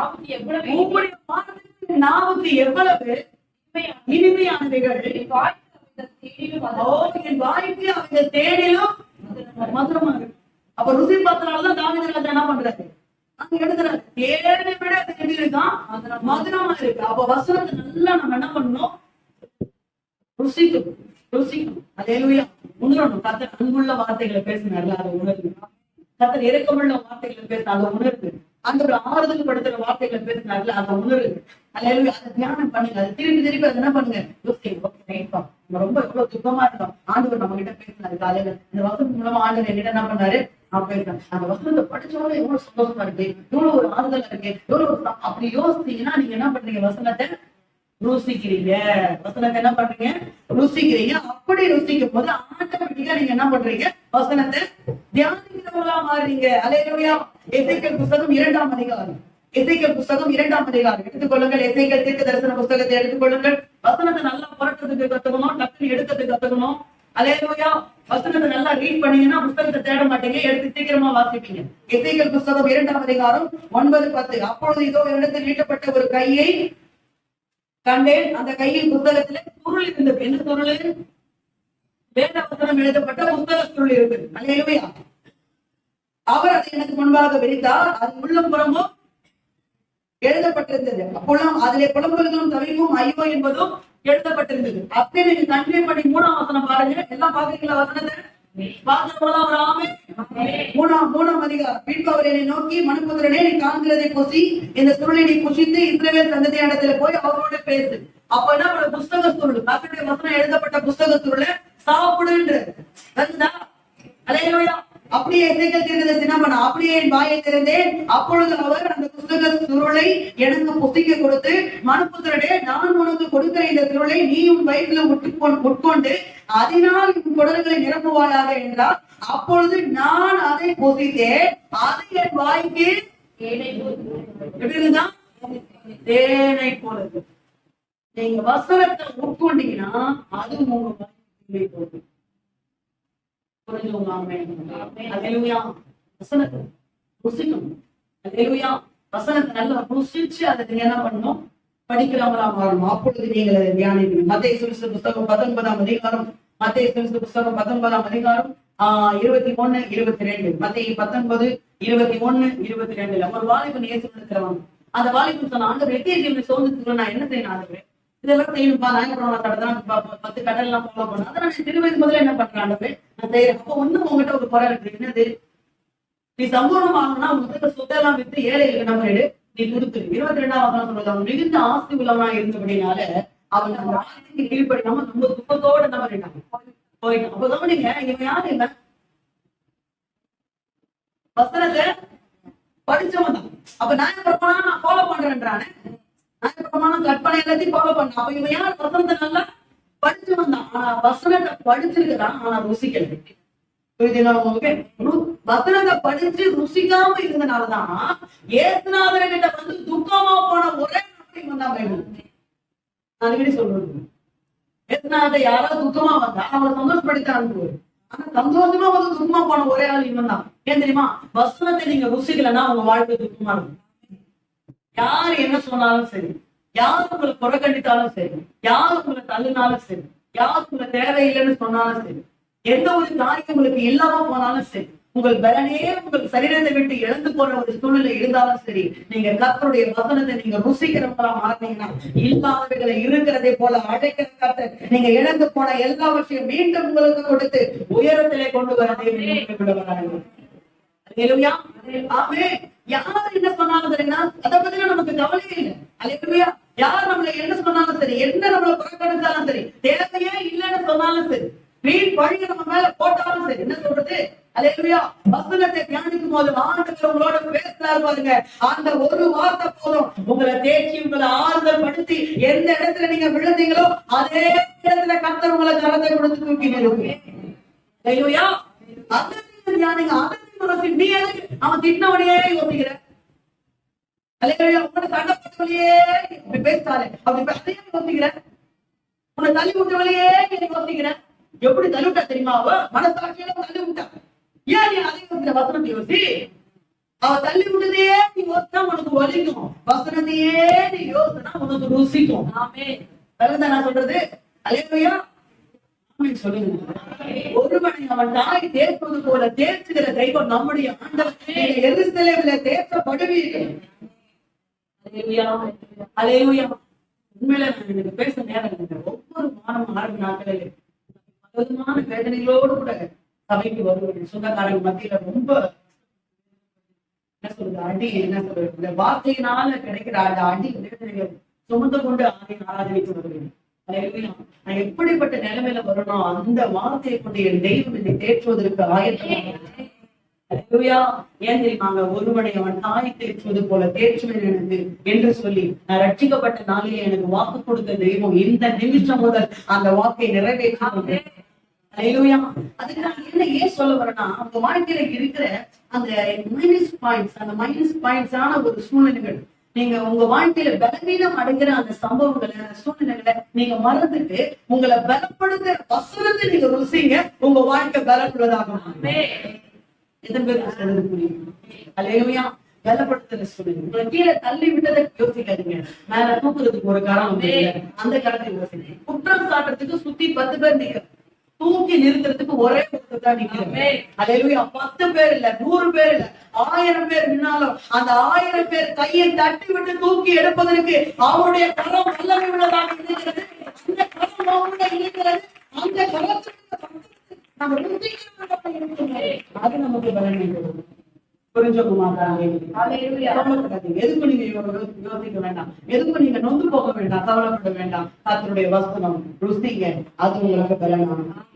நாவுக்கு எவ்வளவு இனிமையானவைகள், என் வாய்க்கு அவங்க தேடிலும் மதுரமா இருக்கு. அப்ப ருசி பார்த்தனாலதான் தாவீது ராஜா என்ன பண்றாரு, அங்க எடுக்கிறாரு, தேனை விட எப்படி இருக்கான், மதுரமா இருக்கு. அப்ப வசனத்தை நல்லா நம்ம என்ன பண்ணணும், ருசிக்கணும். அல்லேலூயா. உணரணும். கர்த்தர் அன்புள்ள வார்த்தைகளை பேசினார்ல, அதை உணர்ந்து. கர்த்தர் இரக்கமுள்ள வார்த்தைகளை பேசின அதை உணர்ந்து. அந்த ஒரு ஆறுதல் படுத்துற வார்த்தைகளை பேசினார்ல, அதை உணருது. அல்லேலூயா. அதை தியானம் பண்ணுங்க. அதை திருப்பி அதை என்ன பண்ணுங்க, யோசிப்பா. நம்ம ரொம்ப எவ்வளவு துக்கமா இருக்கோம், ஆண்டவர் நம்ம கிட்ட பேசினாரு காலையில. இந்த வசனம் மூலமா ஆண்டவர் என்கிட்ட என்ன பண்ணாரு, நான் பேசுறேன். அந்த வசனத்தை படிச்சவங்க எவ்வளவு சந்தோஷமா இருக்கு, எவ்வளவு ஒரு ஆறுதலா இருக்கு, எவ்வளவு அப்படி யோசிச்சீங்கன்னா நீங்க என்ன பண்றீங்க, வசனத்தை ருசிக்கிறீங்க. வசனத்தை என்ன பண்றீங்க, ருசிக்கிறீங்க. அப்படி ருசிக்கும் போது ஆட்டோமேட்டிக்கா நீங்க என்ன பண்றீங்க, வசனத்தை தியானிக்கிறவங்களா மாறுறீங்க. அல்லேலூயா. எசேக்கியேல் புஸ்தகம் 2ஆம் அதிகாரம். எசேக்கியேல் புஸ்தகம் 2ஆம் அதிகாரம் எடுத்துக்கொள்ளுங்கள். எசேக்கியேல் தீர்க்க தரிசன புஸ்தகத்தை எடுத்துக்கொள்ளுங்கள். வசனத்தை நல்லா புரட்டுறதுக்கு கத்துக்கணும், டக்குனு எடுக்கிறதுக்கு கத்துக்கணும். அல்லேலூயா. வசனத்தை நல்லா ரீட் பண்ணீங்கன்னா புஸ்தகத்தை தேட மாட்டீங்க, எடுத்து சீக்கிரமா வாசிப்பீங்க. எசேக்கியேல் புஸ்தகம் 2ஆம் அதிகாரம் 9-10. அப்பொழுது இதோ இடத்தில் நீட்டப்பட்ட ஒரு கையை கண்டேன். அந்த கையில் புத்தகத்திலே சுருள் இருந்தது. என்ன சுருள்? வேத வசனம் எழுதப்பட்ட புத்தக சுருள் இருக்குது. அல்லேலூயா. அவர் அதை எனக்கு முன்பாக விரித்தார். அது உள்ளும் புறமும் எழுதப்பட்டிருந்தது. அப்பொழுதும் அதிலே புலம்பல்களும் தவிவும் ஐயோ என்பதும் எழுதப்பட்டிருந்தது. அப்படி நீங்க கண்டினியூ பண்ணி 3ஆம் வசனம் பாருங்க. எல்லாம் பாக்குறீங்களா வசனத்தை? மூணாம் அதிகாரம். மீட்பவர் என்னை நோக்கி, மனுபுத்திரனே, நீ காண்கிறதை புசி, இந்த சுருளை நீ புசித்து இஸ்ரவேல் சந்ததியிடத்துல போய் அவரோட பேசு. அப்ப என்ன, புஸ்தக சுருள், கர்த்தருடைய வசனம் எழுதப்பட்ட புஸ்தக சுருளை சாப்பிடுன்றது. அல்லேலூயா. அப்படியே எசேக்கியேல் தீர்க்கதரிசி பண்ண, அப்படியே என் வாயை திறந்தேன். அப்பொழுது அவர் அந்த புஸ்தக சுருளை எனக்கு புசிக்க கொடுத்து, மனுபுத்திரனே, நான் உனக்கு கொடுக்கிற இந்த சுருளை நீ உன் வயிற்றுல உட்கொண்டு அதனால் உன் குடல்களை நிரப்புவாயாக என்றார். அப்பொழுது நான் அதை புசித்தேன். அது என் வாய்க்கு எப்படி இருந்தா, தேனை போல. நீங்க வசனத்தை உட்கொண்டீங்கன்னா அது உங்க வாய்க்கு போகுது. வசனத்தை ருசிக்கணும். அல்லேலூயா. வசனத்தை நல்லா ருசிச்சு அதை நீங்க என்ன பண்ணணும், படிக்கிறவங்களா மாறணும். அப்பொழுது நீங்கள் அதை தியானிக்கணும். மத்தேயு சுவிசேஷ புஸ்தகம் 19ஆம் அதிகாரம் மத்தேயு புத்தகம் 19ஆம் அதிகாரம் 21, 22. மத்தேயு 19, 21, 22. ஒரு வாலிபன் இயேசு இருக்கிறவங்க. அந்த வாலிபன் சொன்ன, ஆண்டவரே நித்திய ஜீவனை சோதித்துக்கு நான் என்ன செய்யணும் ஆண்டவரே? இதெல்லாம் செய்யணும்பா, நியாயப்பிரமாணம் 10 கடல்லாம் ஃபாலோ பண்ணணும். அதை நான் சிறு வயது முதல்ல என்ன பண்றேன் ஆண்டவரே? நான் செய்யறேன். அப்போ ஒண்ணும் உங்ககிட்ட ஒரு குறை இருக்கு. என்னது? நீ சம்பூர்ணம் ஆகணும்னா உங்க சொத்தெல்லாம் வித்து ஏழைகளுக்கு நம்ம நீ கொடுத்துரு. 22ஆம் வசனம் சொல்றது, அவன் மிகுந்த ஆஸ்தி உள்ளவனா இருந்தபடினால அவன் அந்த ஆஸ்திக்கு கீழ்படினாம ரொம்ப துக்கத்தோட என்ன பண்ணிட்டாங்க, போயிட்டான். அப்ப கவனிங்க, இவன் யாரு இல்ல, வசனத்தை படிச்சவன் தான். அப்ப நியாயப்பிரமாணம் நான் ஃபாலோ பண்றேன்றானே, நியாயப்பிரமாணம் கற்பனை எல்லாத்தையும் ஃபாலோ பண்ண. அப்ப இவன் யார்? வசனத்தை நல்லா படிச்சவன் தான். ஆனா வசனத்தை படிச்சிருக்கிறான், ஆனா ருசிக்கல. வசனத்தை படிச்சு ருசிக்காம இருந்தனாலதான் ஏசுநாதர் கிட்ட வந்து துக்கமா போன ஒரே இவன் தான். அடிக்கடி சொல்றது, ஏசுநாதர் யாராவது துக்கமா வந்தா அவங்களை சந்தோஷப்படுத்த அனுப்புவாரு. ஆனா சந்தோஷமா வந்து துக்கமா போன ஒரே ஆள் இவன் தான். ஏன் தெரியுமா? வசனத்தை நீங்க ருசிக்கலன்னா உங்க வாழ்க்கை துக்கமா இருக்கும். யாரு என்ன சொன்னாலும் சரி, யாரு உங்களை புறக்கணித்தாலும் சரி, யாரு உங்களை தள்ளினாலும் சரி, யாரு உங்களை தேவையில்லைன்னு சொன்னாலும் சரி, எந்த ஒரு காரியம் உங்களுக்கு இல்லாம போனாலும் சரி, உங்கள் பலனே உங்கள் சரீரத்தை விட்டு இழந்து போற ஒரு சூழ்நிலை இருந்தாலும் சரி, நீங்க கர்த்தருடைய வசனத்தை நீங்க ருசிக்கிறவங்களா மாறினீங்கன்னா இல்லாதவர்களை இருக்கிறதை போல அழைக்கிற கர்த்தர் நீங்க இழந்து போன எல்லாவற்றையும் மீண்டும் உங்களுக்கு கொடுத்து உயரத்திலே கொண்டு வர தேவன். யார் என்ன சொன்னாலும் சரின்னா அதை பத்தி நமக்கு கவலையே இல்லை. அல்லேலூயா. யார் நம்மளை என்ன சொன்னாலும் சரி, என்ன நம்மளை புறக்கணிச்சாலும் சரி, தேவையே இல்லைன்னு சொன்னாலும் சரி, வீண் பழிய நம்ம மேல போட்டாலும் சரி, என்ன சொல்றது? அல்லேலூயா. வசனத்தை தியானிக்கும் போது ஆண்டவர் உங்களோட பேசுறாரு பாருங்க. அந்த ஒரு வார்த்தை போதும் உங்களை தேய்ச்சி உங்களை ஆறுதல் படுத்தி எந்த இடத்துல நீங்க விழுந்தீங்களோ அதே இடத்துல கர்த்தர் உங்களை கரத்தை கொடுத்து தூக்கி நிறுத்துங்க. அல்லேலூயா. அதை தியானிங்க, அதை நீ எதுக்கு அவன் திட்டினவனையே யோசிக்கிற? அல்லேலூயா. உங்களை சண்டை போட்டவளையே பேசிட்டாலே அப்படி அதையே யோசிக்கிற? உன்னை தள்ளி விட்டவளையே யோசிக்கிற? எப்படி தள்ளிவிட்டா தெரியுமா? அவ மனசாட்சியில தள்ளி விட்டா. ஏன் நீ அதை யோசிக்கிற? வசனத்தை யோசி. அவ தள்ளி விட்டதையே நீ யோசினா உனக்கு வலிக்கும், வசனத்தையே நீ யோசினா உனக்கு ருசிக்கும். நான் சொல்றது. அல்லேலூயா. சொல்லுங்க. ஒருவனை அவன் தாய் தேர்ப்பது போல தேர்ச்சுகிற தெய்வம் நம்முடைய ஆண்டவர். எருசலேமிலே தேர்க்கப்படுவீர்கள். அல்லேலூயா. உண்மையில நான் எனக்கு பேச நேரம் இல்லை. ஒவ்வொரு வாரம் 6 நாட்களில் பலவிதமான வேதனைகளோடு கூட சபைக்கு வருவது சொந்தக்காரங்க மத்தியில ரொம்ப என்ன சொல்றது, அடி, என்ன சொல்றது, இந்த வார்த்தையினால கிடைக்கிற அந்த அடி வேதனைகள் சுமந்து கொண்டு ஆராதனைக்கு வருகிறேன். நான் எப்படிப்பட்ட நிலைமையில வரணும், அந்த வார்த்தையை கொண்டு என் தெய்வம் என்னை தேற்றுவதற்கு ஆயத்தமாக. ஏன் தெரியுமாங்க? ஒருவனை அவன் தாய் தேற்றுவது போல தேற்றுவேன் எனக்கு என்று சொல்லி நான் ரட்சிக்கப்பட்ட நாளிலே எனக்கு வாக்கு கொடுத்த தெய்வம் இந்த நிமிஷம் முதல் அந்த வாக்கை நிறைவேற்ற. அதுக்கு நான் என்ன ஏன் சொல்ல வரேன்னா, உங்க வாழ்க்கையில இருக்கிற அந்த மைனஸ் பாயிண்ட்ஸான ஒரு சூழ்நிலைகள், நீங்க உங்க வாழ்க்கையில பலவீனம் அடைகிற அந்த சம்பவங்களை, அந்த சூழ்நிலைகளை நீங்க மறந்துட்டு உங்களை பலப்படுத்துற வசனத்தை நீங்க ருசிங்க, உங்க வாழ்க்கை பலப்படுவதாக. எத்தனை பேருக்கு சொல்றது புரியும்? அல்லேலூயா. பலப்படுத்துற சொல்லுங்க. உங்களை கீழே தள்ளி விட்டதை யோசிக்காதீங்க, மேல தூக்குறதுக்கு ஒரு கரம் வந்து அந்த கரத்தை யோசிங்க. குற்றம் சாட்டுறதுக்கு சுத்தி 10 பேர் நிக்க, தூக்கி நிறுத்துறதுக்கு ஒரே ஒருத்தர் தான் நிக்கிறோமே. அல்லேலூயா. 10 பேர் இல்ல, 100 பேர் இல்ல, 1000 பேர் நின்னாலும் அந்த 1000 பேர் கையை தட்டி விட்டு தூக்கி எடுப்பதற்கு அவருடைய கரம் வல்லமை உள்ளதாக இருக்கிறது. அந்த கரம் அவருடைய இருக்கிறது. அந்த கரத்துக்கு நம்ம அது நமக்கு பலனை கொடுக்கும். புரிஞ்சுக்குமா? எதுக்கு நீங்க யோசிக்க வேண்டாம், எதுக்கு நீங்க நொந்து போக வேண்டாம், கவலைப்பட வேண்டாம். கர்த்தருடைய வசனம் ருசிங்க, அது உங்களுக்கு பலனாகும்.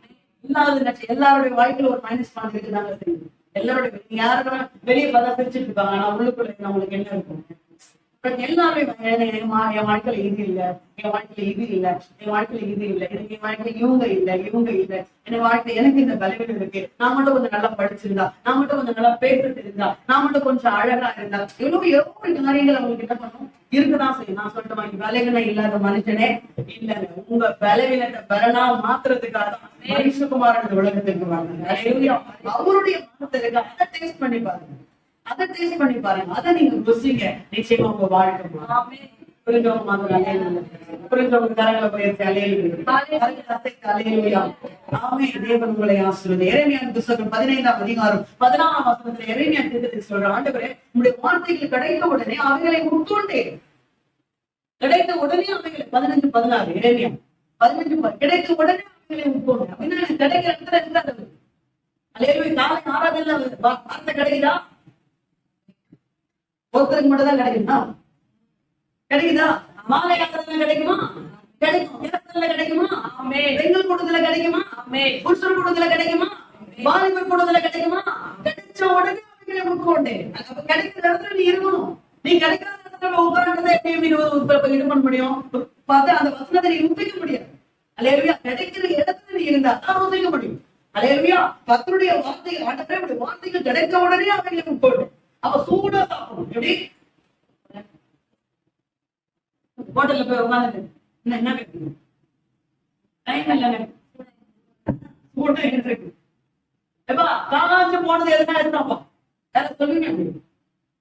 இல்லாத எல்லாருடைய வாழ்க்கையில ஒரு மைனஸ் பாயிண்ட் இருக்குதாங்க செய்யும். எல்லாருடைய யாருன்னா வெளியே பார்த்தா சிரிச்சுட்டு இருப்பாங்க, ஆனா உள்ளுக்குள்ள நம்மளுக்கு என்ன இருக்கும்? எல்லாரும் என் வாழ்க்கையில இது இல்ல, என் வாழ்க்கையில இது இல்ல, என் வாழ்க்கையில இது இல்ல, எனக்கு என் வாழ்க்கையில இவங்க இல்ல, இவங்க இல்ல, என் வாழ்க்கை எனக்கு இந்த பலவீனம் இருக்கு, நான் மட்டும் கொஞ்சம் நல்லா படிச்சிருந்தா, நான் மட்டும் கொஞ்சம் நல்லா பேசிட்டு இருந்தா, நான் மட்டும் கொஞ்சம் அழகா இருந்தா, எவ்வளவு காரியங்கள் அவங்களுக்கு என்ன பண்ணும் இருக்குதான் செய்யும். நான் சொல்லிட்டு பலவீனம் இல்லாத மனுஷனே இல்ல. உங்க பலவீனத்தை பலனா மாத்துறதுக்காக மனுஷகுமாரன் இந்த உலகத்துக்கு வாங்க. அவருடைய மாத்திரத்துக்கு அதை டேஸ்ட் பண்ணி பாருங்க, அதை டேஸ்ட் பண்ணி பாருங்க, அதை நீங்க ருசிங்க, நிச்சயமா உங்க வாழ்க்கை. புரிஞ்சவங்க மாதிரி அலையல, புரிஞ்சவங்க கரங்களை போயிடுச்சு அலையலுயா. ஆமே. தேவன் உங்களை ஆசீர்வதி. எரேமியாவின் புத்தகம் 15ஆம் அதிகாரம் 16ஆம் வசனத்துல எரேமியா தீர்க்கதரிசி சொல்ற, ஆண்டவரே உங்களுடைய வார்த்தைகள் கிடைத்த உடனே அவைகளை உட்கொண்டேன். கிடைத்த உடனே அவைகளை 15:16 எரேமியா 15 கிடைத்த உடனே அவைகளை உட்கொண்டேன். அப்படின்னா எனக்கு கிடைக்கிற இடத்துல இருக்காது. அல்லேலூயா. காலை ஆராதனையில வார்த்தை கிடைக்குதா? ஒருத்தருக்கு மட்டும் தான் கிடைக்குமா? கிடைக்குதா? மாலை ஆராதனை கிடைக்குமா? கிடைக்கும். நேரத்துல கிடைக்குமா? பெண்கள் கூட்டத்துல கிடைக்குமா? புருஷர் கூட்டத்துல கிடைக்குமா? வாலிபர் கூட்டத்துல கிடைக்குமா? கிடைச்ச உடனே அவைகளை உட்கொண்டேன். அப்ப கிடைக்கிற இடத்துல நீ இருக்கணும். நீ கிடைக்காத இடத்துல உட்கார்ந்ததை எப்படி இது பண்ண முடியும்? பார்த்து அந்த வசனத்தை நீ உண்மைக்க முடியாது. அல்லேலூயா. கிடைக்கிற இடத்துல நீ இருந்தா தான் உண்மைக்க முடியும். அல்லேலூயா. கர்த்தருடைய வார்த்தைகள், ஆண்டவருடைய வார்த்தைகள் கிடைத்த உடனே அவைகளை உட்கொண்டு அப்ப சூடா சாப்பிடணும். எப்படி? ஹோட்டல்ல போய் உட்கார்ந்து என்ன கேட்கணும்? டைம் இல்ல, சூடா இருக்கு. எப்பா காய்ச்சி போனது எதுனா இருந்தாப்பா வேற சொல்லுங்க.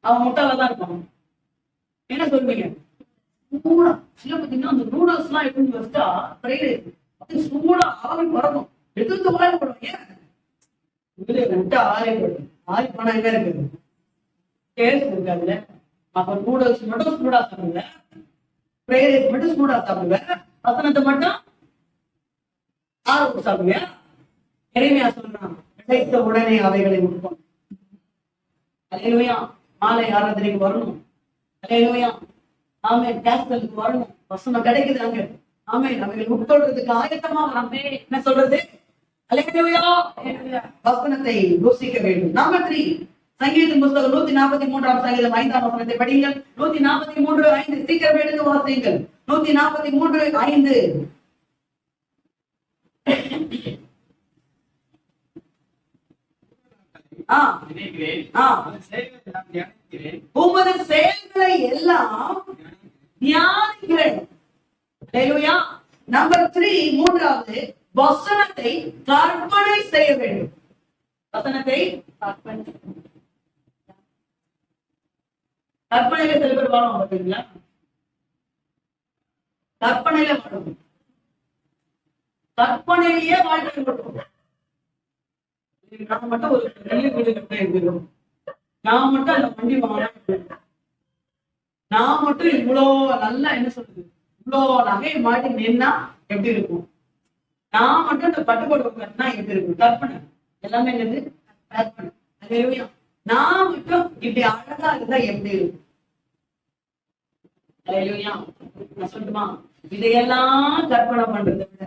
அவன் முட்டாளதான் இருப்பான். என்ன சொல்லுவீங்க? சூடா சில பாத்தீங்கன்னா அந்த நூடுல்ஸ் எல்லாம் எப்படி வச்சா சூடா ஆவி பறக்கும். எடுத்து வாழ போடும். ஏன் விட்டா ஆறி போடும். ஆறி போனா என்ன இருக்குது? டேஸ்ட் இருக்காதுல்ல. அப்ப நூடுல்ஸ் மட்டும் சூடா சாப்பிடுவேன், ஃப்ரைட் ரைஸ் மட்டும் சூடா சாப்பிடுவேன், வசனத்தை மட்டும் ஆறு சாப்பிடுவேன். எளிமையா சொல்றான், கிடைத்த உடனே அவைகளை உட்கொண்டு. அல்லேலூயா. மாலை ஆராதனைக்கு வரணும். அல்லேலூயா. ஆமே. கேஸ்டலுக்கு வரணும். வசனம் கிடைக்குது அங்க. ஆமே. அவைகளை உட்கொள்றதுக்கு ஆயத்தமா வரமே. என்ன சொல்றது? அல்லேலூயா. வசனத்தை ருசிக்க வேண்டும். நம்பர் 3, சங்கீதம் புத்தகம் 143ஆம் சங்கீதம் 5ஆம் வசனத்தை படியுங்கள். 143:5 சீக்கிரம் எடுத்து வாசியுங்கள். 143:5. உமது செயல்களை எல்லாம் தியானிக்கிறேன். அல்லேலூயா. நம்பர் 3, 3வது வசனத்தை கற்பனை செய்ய வேண்டும். வசனத்தை கற்பனையில சில பேர் வாழும் பார்த்தீங்களா? கற்பனையில வாழும். கற்பனையிலேயே வாழ்க்கை கொடுக்கும். நான் மட்டும் ஒரு வெளிய வீடு கட்ட இருக்கிறோம். நான் மட்டும் அந்த வண்டி வாங்க, நான் மட்டும் இவ்வளோ நல்லா என்ன சொல்றது இவ்வளோ நகை மாட்டி நின்னா எப்படி இருக்கும்? நான் மட்டும் இந்த பட்டுக்கோடு கட்டினா எப்படி இருக்கும்? கற்பனை. எல்லாமே என்னது? கற்பனை. அல்லேலூயா. நான் மட்டும் இப்படி அழகா இருந்தா எப்படி இருக்கும்? அல்லேலூயா. நான் சொல்லட்டுமா? இதையெல்லாம் கற்பனை பண்றதை விட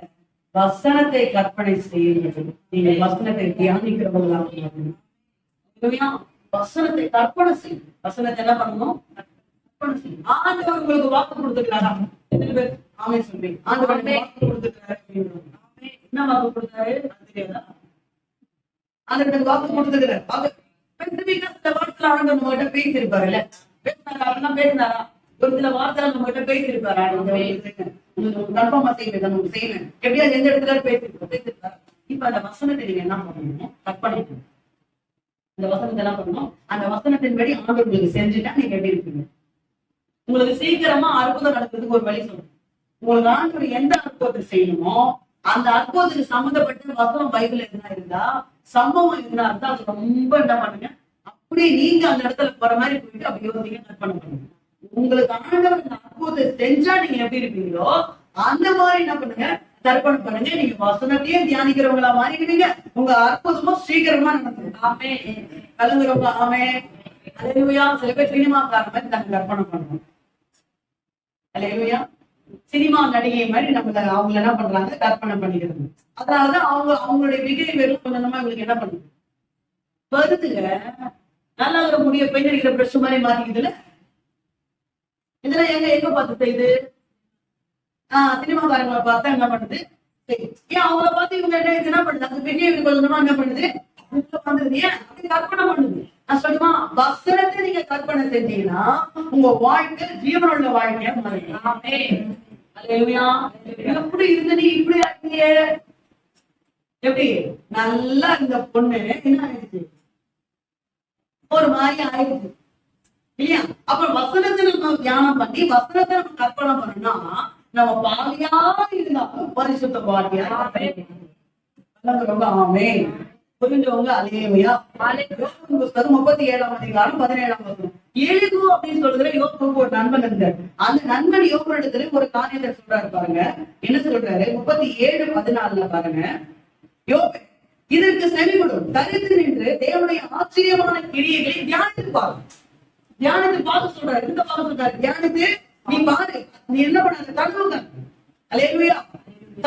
வசனத்தை கற்பனை செய்யுங்கள். நீங்க வசனத்தை தியானிக்கிறவங்களா? வசனத்தை கற்பனை செய்யும். வசனத்தை என்ன பண்ணணும்? கற்பனை செய்யும். ஆண்டவர் உங்களுக்கு வாக்கு கொடுத்துக்கிறாரா? எத்தனை பேர் ஆமே சொல்றீங்க? ஆண்டவர் வாக்கு கொடுத்துக்கிறாரு. என்ன வாக்கு கொடுத்தாரு? அது தெரியாதா? ஆண்டவர் வாக்கு கொடுத்துக்கிறாரு. சில வார்த்தை ஆண்டவர் நம்மகிட்ட பேசியிருப்பாருல்ல. பேசினாரா? ஒரு சில வார்த்தை நம்மகிட்ட பேசியிருப்பாரு. கன்ஃபார்மா செய்வேன். எப்படியா எந்த இடத்துல பேசியிருப்பாரு. இப்ப அந்த வசனத்தை நீங்க என்ன பண்ணணும்? கற்பனை. இந்த வசனத்தை என்ன பண்ணணும்? அந்த வசனத்தின்படி ஆண்டவர் உங்களுக்கு செஞ்சுட்டா நீங்க எப்படி இருப்பீங்க? உங்களுக்கு சீக்கிரமா அற்புதம் நடக்கிறதுக்கு ஒரு வழி சொல்லணும். உங்களுக்கு ஆண்டவர் எந்த அற்புதத்தை செய்யணுமோ அந்த அற்புதத்துக்கு சம்பந்தப்பட்ட வசனம் பைபிள் எதுனா இருந்தா, சம்பவம் எதுனா இருந்தா அது ரொம்ப என்ன பண்ணுங்க, அப்படியே நீங்க அந்த இடத்துல போற மாதிரி போயிட்டு அப்படி யோசிக்க கற்பனை பண்ணுங்க. உங்களுக்கு ஆண்டவர் அந்த அற்புதத்தை செஞ்சா நீங்க எப்படி இருப்பீங்களோ அந்த மாதிரி என்ன பண்ணுங்க, கற்பனை பண்ணுங்க. நீங்க வசனத்தையே தியானிக்கிறவங்களா மாறிடுவீங்க. உங்க அற்புதமும் சீக்கிரமா நடக்கும். ஆமே. கலங்குறவங்க ஆமே. அல்லேலூயா. சில பேர் சினிமாக்கார மாதிரி நாங்க கற்பனை பண்ணுவோம். அல்லேலூயா. சினிமா நடிகை மாதிரி நம்மள அவங்க என்ன பண்றாங்க? கற்பனை பண்ணிக்கிறது. அதனாலதான் அவங்களுடைய பிஹேவியர் கொஞ்சமா இவங்களுக்கு என்ன பண்ணுது? வருதுங்க. நல்லா இருக்கிற முடிய பெண் அடிக்கிற பிரஷ் மாதிரி மாத்திக்குதுல. இதெல்லாம் எங்க பார்த்து செய்யுது? சினிமாக்காரங்களை பார்த்தா என்ன பண்ணுது? ஏன் அவங்கள பார்த்து இவங்க என்ன பண்ணுது? அந்த பிஹேவியர் கொஞ்சமா என்ன பண்ணுது? ஏன் அப்படி கற்பனை பண்ணுது? நான் சொல்லுமா, வசனத்தை நீங்க கற்பனை செஞ்சீங்கன்னா உங்க வாழ்க்கை ஜீவனுள்ள வாழ்க்கையா மாறிடும். எப்படி இருந்து நீ இப்படி ஆகிய? எப்படி நல்லா இந்த பொண்ணு என்ன ஆயிடுச்சு? ஒரு மாதிரி ஆயிடுச்சு. இல்லையா? அப்ப வசனத்தை நம்ம தியானம் பண்ணி வசனத்தை நம்ம கற்பனை பண்ணோம்னா நம்ம பாவியா இருந்தாலும் பரிசுத்த பாவியா. ரொம்ப ஆமே புரிஞ்சவங்க அலேலுயா. புஸ்தகம் 37ஆம் அதிகாரம் 17ஆம் வசனம். எலிகு அப்படின்னு சொல்ற யோபுக்கு ஒரு நண்பன் இருந்தார். அந்த நண்பன் யோபுடத்துல ஒரு காரியத்தை சொல்றாரு பாருங்க. என்ன சொல்றாரு? 37:14 பாருங்க. யோபு, இதற்கு செவிகொடும், தரித்து நின்று தேவனுடைய ஆச்சரியமான கிரியைகளை தியானித்து பாரு. தியானித்து பார்க்க சொல்றாரு. இந்த பார்க்க சொல்றாரு, தியானித்து நீ பாரு. நீ என்ன பண்ணாத? தழுவுங்க. அல்லேலூயா.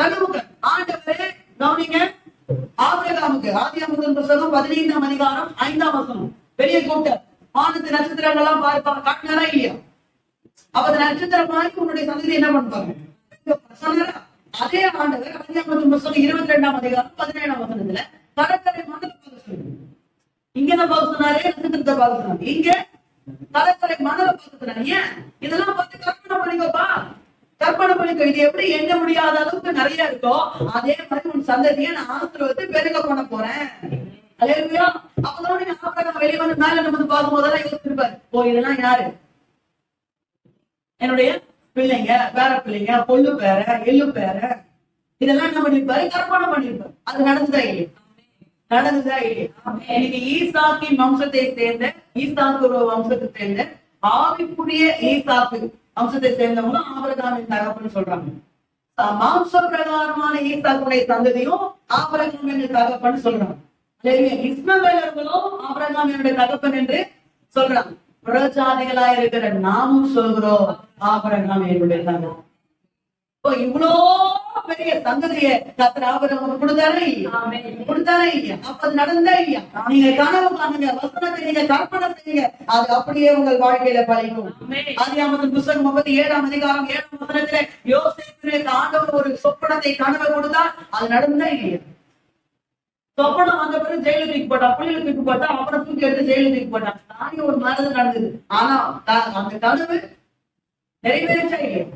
தழுவுங்க. ஆண்டவரே கவனிங்க. ஆபிரகாமுக்கு ஆதியாகமத்தின் புஸ்தகம் 15ஆம் அதிகாரம் 5ஆம் வசனம் வெளியே கூப்பிட்டார். வானத்து நட்சத்திரங்கள் எல்லாம் பார்ப்பாங்க, காட்டினாரா இல்லையா? அப்ப அந்த நட்சத்திரம் மாதிரி உன்னுடைய சந்ததி என்ன பண்ணுவாங்க? அதே ஆண்டவர் ஆதியாகமத்தின் புஸ்தகம் 22ஆம் அதிகாரம் 17ஆம் வசனத்துல கடற்கரை மணலை பார்க்க சொல்லுங்க. இங்கதான் பார்க்க சொன்னாரு, நட்சத்திரத்தை பார்க்க சொன்னாரு. இங்க கடற்கரை மணலை பார்க்க சொன்னாரு. ஏன்? இதெல்லாம் பார்த்து கற்பனை பண்ணிக்கோப்பா. கற்பனை பண்ணிக்கோ. இது எப்படி எண்ண முடியாத அளவுக்கு நிறைய இருக்கோ அதே மாதிரி உன் சந்ததியை நான் ஆசீர்வதித்து பெருக பண்ண போறேன். அல்லேலூயா. அப்பதான் நீங்க ஆபிரகாம் வெளியே வந்து மேல நம்ம பார்க்கும் போதெல்லாம் யோசிச்சிருப்பாரு, ஓ இதெல்லாம் யாரு? என்னுடைய பிள்ளைங்க, பேர பிள்ளைங்க, பொண்ணு பேர, எள்ளு பேர, இதெல்லாம் என்ன பண்ணிருப்பாரு? கற்பனை பண்ணிருப்பாரு. அது நடந்துதா இல்லையா? நடந்துதா இல்லையா? இன்னைக்கு ஈசாக்கின் வம்சத்தை சேர்ந்த, ஈசாக்கு வம்சத்தை சேர்ந்த ஆவிக்குரிய ஈசாக்கு வம்சத்தை சேர்ந்தவங்களும் ஆபிரகாமின் தகப்பன்னு சொல்றாங்க. மாம்ச பிரகாரமான ஈசாக்குடைய சந்ததியும் ஆபிரகாமின் தகப்பன்னு சொல்றாங்க. இஸ்மவேலர்களும் ஆபிரகாமினுடைய தகப்பன் என்று சொல்றாங்க. புறஜாதிகளா இருக்கிற நாமும் சொல்கிறோம் ஆபிரகாம் என்னுடைய தகப்பன். இவ்வளோ பெரிய சந்ததியை கர்த்தர் ஆபிரகாமுக்கு கொடுத்தாரா இல்லையா? கொடுத்தாரா இல்லையா? அப்ப அது நடந்தா இல்லையா? நீங்க கனவு காணுங்க, வசனத்தை நீங்க கற்பனை செய்யுங்க, அது அப்படியே உங்கள் வாழ்க்கையில பழிக்கும். ஆதியாகமத்தின் புஸ்தகம் 37ஆம் அதிகாரம் 7ஆம் வசனத்துல யோசேப்புக்கு ஆண்டவர் ஒரு சொப்பனத்தை கனவை கொடுத்தார். அது நடந்தா இல்லையா? சொப்பனம் வந்த பிறகு ஜெயில தூக்கி போட்டான், புள்ளியில தூக்கி போட்டா, அப்புறம் தூக்கி எடுத்து ஜெயில தூக்கி போட்டான். தானே ஒரு மாதிரி நடந்தது. ஆனா அந்த கனவு நிறைவேறிச்சா இல்லையா?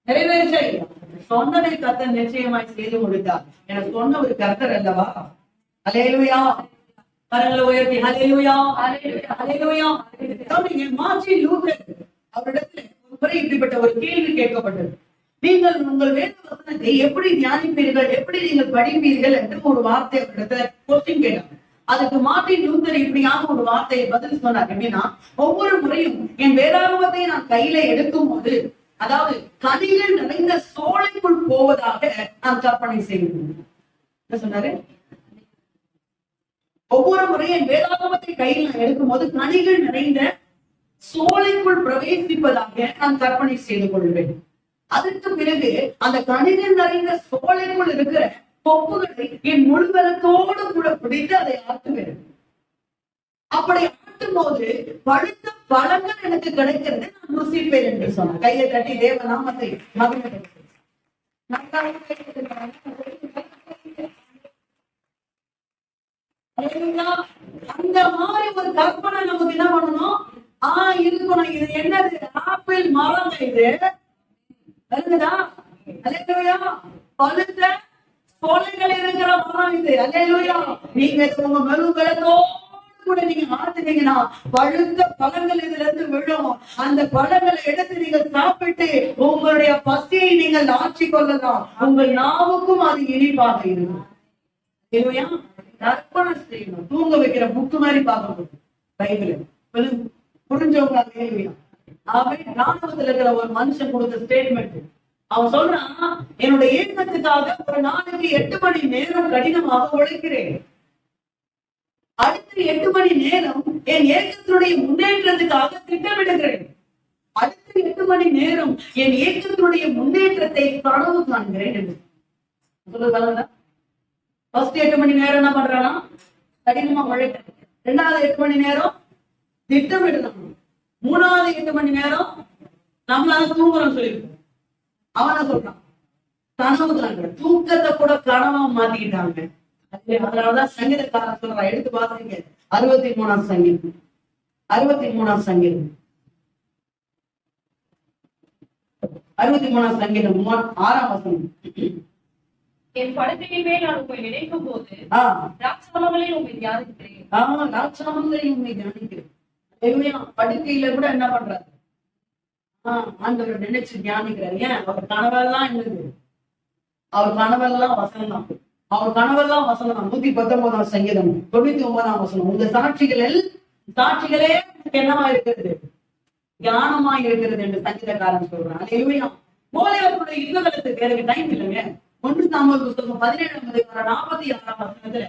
நிறைவேறிச்சா இல்லையா? சொன்னதை கர்த்தர் நிச்சயமாய் செய்து முடித்தார். எனக்கு சொன்ன ஒரு கர்த்தர் அல்லவா? அல்லேலூயா. கரங்களை உயர்த்தி அல்லேலூயா, அல்லேலூயா. மார்ட்டின் லூதர் அவரிடத்தில் ஒரு முறை இப்படிப்பட்ட ஒரு கேள்வி கேட்கப்பட்டது. நீங்கள் உங்கள் வேத வசனத்தை எப்படி தியானிப்பீர்கள், எப்படி நீங்கள் படிப்பீர்கள் என்று ஒரு வார்த்தை அவரிடத்துல கொஸ்டின் கேட்டாங்க. அதுக்கு மார்ட்டின் லூதர் இப்படியான ஒரு வார்த்தையை பதில் சொன்னார். எப்படின்னா, ஒவ்வொரு முறையும் என் வேதாகமத்தை நான் கையில எடுக்கும் போது, அதாவது கனிகள் நிறைந்த சோலைக்குள் போவதாக நான் கற்பனை செய்கிறேன். என்ன சொன்னாரு? ஒவ்வொரு முறையும் வேதாகமத்தை கையில் நான் எடுக்கும் போது கனிகள் நிறைந்த சோலைக்குள் பிரவேசிப்பதாக நான் கற்பனை செய்து கொள்வேன். அதற்கு பிறகு அந்த கனிகள் நிறைந்த சோலைக்குள் இருக்கிற கொப்புகளை என் முழுவலத்தோடு கூட பிடித்து அதை ஆட்டுவேன். அப்படி ஆட்டும் போது பழுத்த பழங்கள் எனக்கு கிடைக்கிறது, நான் ருசிப்பேன் என்று சொன்னார். கையை கட்டி தேவநாமத்தை மகிமைப்படுத்துவேன். அந்த மாதிரி ஒரு கற்பனை நமக்கு என்ன பண்ணணும்? இருக்கணும். இது என்னது? ஆப்பிள் மரம். இது வருதுதா? அல்லேலூயா. பழுத்த சோலைகள் இருக்கிற மரம் இது. அல்லேலூயா. நீங்க உங்க மெழுகுவர்த்தோடு கூட நீங்க ஆத்துனீங்கன்னா பழுத்த பழங்கள் இதுல இருந்து விழும். அந்த பழங்களை எடுத்து நீங்க சாப்பிட்டு உங்களுடைய பசியை நீங்கள் ஆட்சி கொள்ளலாம். உங்கள் நாவுக்கும் அது இனிப்பாக இருக்கும். இல்லையா? கற்பனை செய்யணும். தூங்க வைக்கிற புக்கு மாதிரி பார்க்கணும். பைபிள் புரிஞ்சவங்க இல்லையா? அவன் ராணுவத்துல இருக்கிற ஒரு மனுஷன் கொடுத்த ஸ்டேட்மெண்ட். அவன் சொல்றான், என்னுடைய ஏக்கத்துக்காக ஒரு நாளைக்கு 8 மணி நேரம் கடினமாக உழைக்கிறேன். அடுத்த 8 மணி நேரம் என் ஏக்கத்தினுடைய முன்னேற்றத்துக்காக திட்டமிடுகிறேன். அடுத்த 8 மணி நேரம் என் ஏக்கத்தினுடைய முன்னேற்றத்தை கனவு காண்கிறேன் என்று சொல்லுவாங்க. ஃபர்ஸ்ட் 8 மணி நேரம் என்ன பண்றானா? கடினமா உழைக்க. 2வது 8 மணி நேரம் திட்டமிடணும். 3வது 8 மணி நேரம் நம்மளால தூங்குறோம் சொல்லிருக்கோம். அவன சொல்றான் கனவு காண்கிறேன். தூக்கத்தை கூட கனவா மாத்திக்கிட்டாங்க. அதனாலதான் சங்கீதக்காரன் சொல்றான், எடுத்து பாத்தீங்க 63ஆம் சங்கீதம். 63ஆம் சங்கீதம் 63ஆம் சங்கீதம் 6ஆம் வசனம். என் படுக்கையின் மேல் நான் உங்களை நினைக்கும் போது ராட்சமங்களில் உண்மை தியானிக்கிறேன். ராட்சமங்களில் உண்மை தியானிக்கிறேன். படுக்கையில கூட என்ன பண்றாரு? ஆண்டவர் நினைச்சு தியானிக்கிறாரு. ஏன்? அவர் கனவெல்லாம் என்னது? அவர் கனவெல்லாம் வசனம் தான். அவர் கனவெல்லாம் வசனம் தான். 119 சங்கீதம் 99 வசனம். உங்க சாட்சிகளே என்னவா இருக்கிறது? தியானமா இருக்கிறது என்று சங்கீதக்காரன் சொல்றான். அல்லேலூயா. கோலியாத்துடைய யுத்தங்களுக்கு எனக்கு டைம் இல்லைங்க. 1 சாமுவேல் புத்தகம் 17 வசனத்துல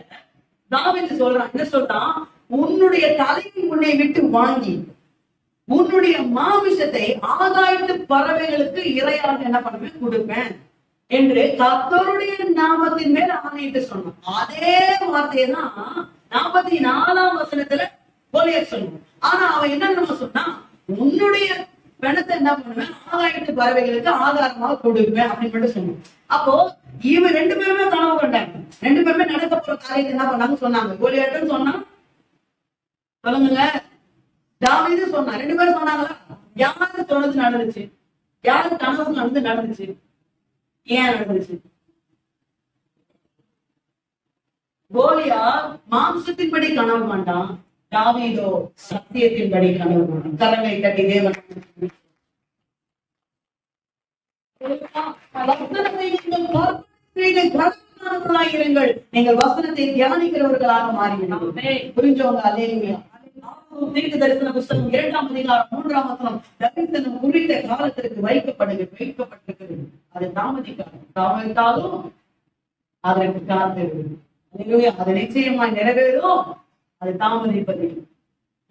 தாவீது சொல்றான். என்ன சொல்றான்? உன்னுடைய தலையை உன்னை விட்டு வாங்கி உன்னுடைய மாமிசத்தை ஆகாயத்து பறவைகளுக்கு இரையாக என்ன பண்ணுவேன்? கொடுப்பேன் என்று கர்த்தருடைய நாமத்தின் மேல் ஆணையிட்டு சொன்னான். அதே வார்த்தையை தான் 44 வசனத்துல கோலியாத் சொன்னான். ஆனா அவன் என்ன சொன்னான்? உன்னுடைய பிணத்தை என்ன பண்ணுவேன்? ஆகாயத்து பறவைகளுக்கு ஆதாரமாக கொடுப்பேன் அப்படின்னு மட்டும் சொன்னான். அப்போ இவன் 2 பேருமே கனவு கண்டாங்க. 2 பேருமே நடக்க போற காரியத்தை என்ன பண்ணாங்க சொன்னாங்க. கோலியாத்துன்னு சொன்னா சொல்லுங்க, தாவீது சொன்னா. 2 பேரும் சொன்னாங்களா? யாரு சொன்னது நடந்துச்சு? யாரு கனவு நடந்துச்சு? ஏன் நடந்துச்சு? கோலியாத் மாம்சத்தின்படி கனவு கண்டான். தாவீதோ சத்தியத்தின்படி கனவு கண்டான். கரங்களை தட்டி தேவன் இருங்கள். நீங்கள் வசனத்தை தியானிக்கிறவர்களாக மாறிவிடுங்கள். புரிஞ்சவங்க? அல்லேலூயா. தீர்க்க தரிசன புஸ்தகம் 2ஆம் அதிகாரம் 3ஆம் வசனம். தரிசனம் குறித்த காலத்திற்கு வைக்கப்பட்டிருக்கிறது. அது தாமதித்தாலும் அதற்கு காத்திருக்கிறது. அல்லேலூயா. அது நிச்சயமாய் நிறைவேறும். அது தாமதிப்பதில்லை.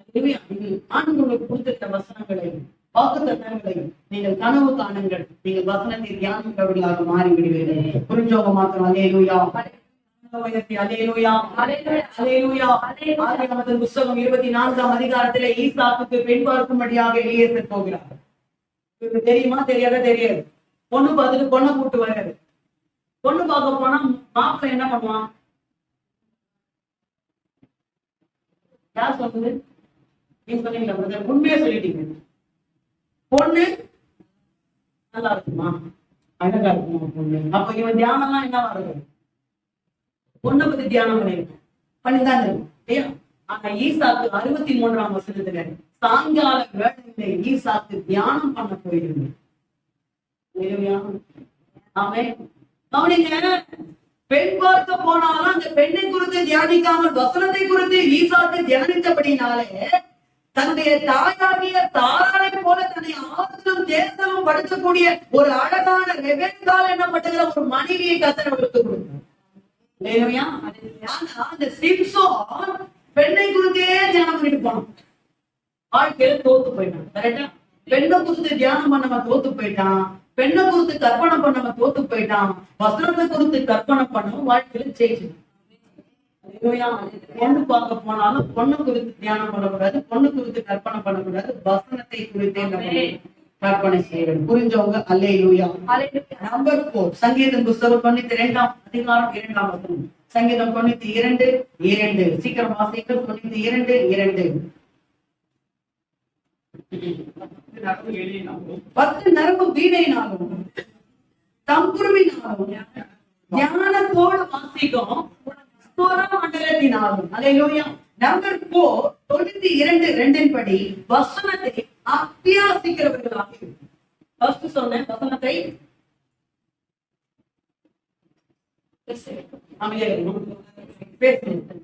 அல்லேலூயா. இது ஆண்டவருக்கு கொடுத்திருந்த வசனங்களை, வாக்குத்தத்தங்களை நீங்கள் கனவு காணுங்கள். நீங்கள் வசனத்தை தியானிக்கிறவர்களாக மாறி விடுவீர்கள். புரிஞ்சவங்க மாத்திரம். அல்லேலூயா. புஸ்தகம் 24ஆம் அதிகாரத்திலே ஈசாக்குக்கு பெண் பார்க்கும்படியாக எலியேசர் போகிறார். தெரியுமா? தெரியாது. பொண்ணு பார்த்துட்டு பொண்ணை கூட்டு வர்றாரு. பொண்ணு பார்க்க போனா மாப்பிள்ளை என்ன பண்ணுவான்? யார் சொல்றது? நீங்க சொன்னீங்களா? உண்மையா சொல்லிட்டீங்க. பொண்ணு நல்லா இருக்குமா? அழகா இருக்குமா பொண்ணு? அப்ப இவன் தியானம் எல்லாம் என்ன வருது? பொண்ணை பத்தி தியானம் பண்ணிதான் இருக்கும். ஆனா ஈசாக்கு 63ஆம் வசனத்துல சாயங்கால வேளையில ஈசாக்கு தியானம் பண்ண போயிருந்தேன். பெண் பார்க்க போனாலும் அந்த பெண்ணை குறித்து தியானிக்காமல் வசனத்தை குறித்து ஈசாக்கு தியானித்தபடினாலே தன்னுடைய தாயாகிய தாராளை போல தன்னை ஆறுதலும் தேர்தலும் படுத்தக்கூடிய ஒரு அழகான ரெபெக்காள் என்னப்பட்டுகிற ஒரு மனைவியை கர்த்தர் அவருக்கு கொடுத்தார். அந்த சிம்சோன் பெண்ணை குறித்தே தியானம் பண்ணிட்டு போனான். வாழ்க்கையில தோத்து போயிட்டான். கரெக்டா? பெண்ணை குறித்து தியானம் பண்ணவன் தோத்து போயிட்டான். பெண்ணை குறித்து கற்பனை பண்ணவன் தோத்து போயிட்டான். வசனத்தை குறித்து கற்பனை பண்ணவன் வாழ்க்கையில ஜெயிச்சுட்டான். பொண்ணு பார்க்க போனாலும் பொண்ணு குறித்து தியானம் பண்ணக்கூடாது, பொண்ணு குறித்து கற்பனை பண்ணக்கூடாது, வசனத்தை குறித்தே கற்பனை செய்யணும். புரிஞ்சவங்க? அல்லேலூயா. நம்பர் 4 சங்கீதம் புஸ்தகம் 92ஆம் அதிகாரம் 2ஆம் வசனம். சங்கீதம் 92:2. சீக்கிரம் வாசிக்க. 92:2. 10 நரம்பு வீணையினாலும் தம்புருவினாலும் ஞானத்தோடு வாசிக்கும் மண்டலத்தினாலும். அல்லேலூயா. நம்பர் 4 92:2 படி வசனத்தை அபியாசிக்கிறவர்களாக இருக்கும். சொன்ன வசனத்தை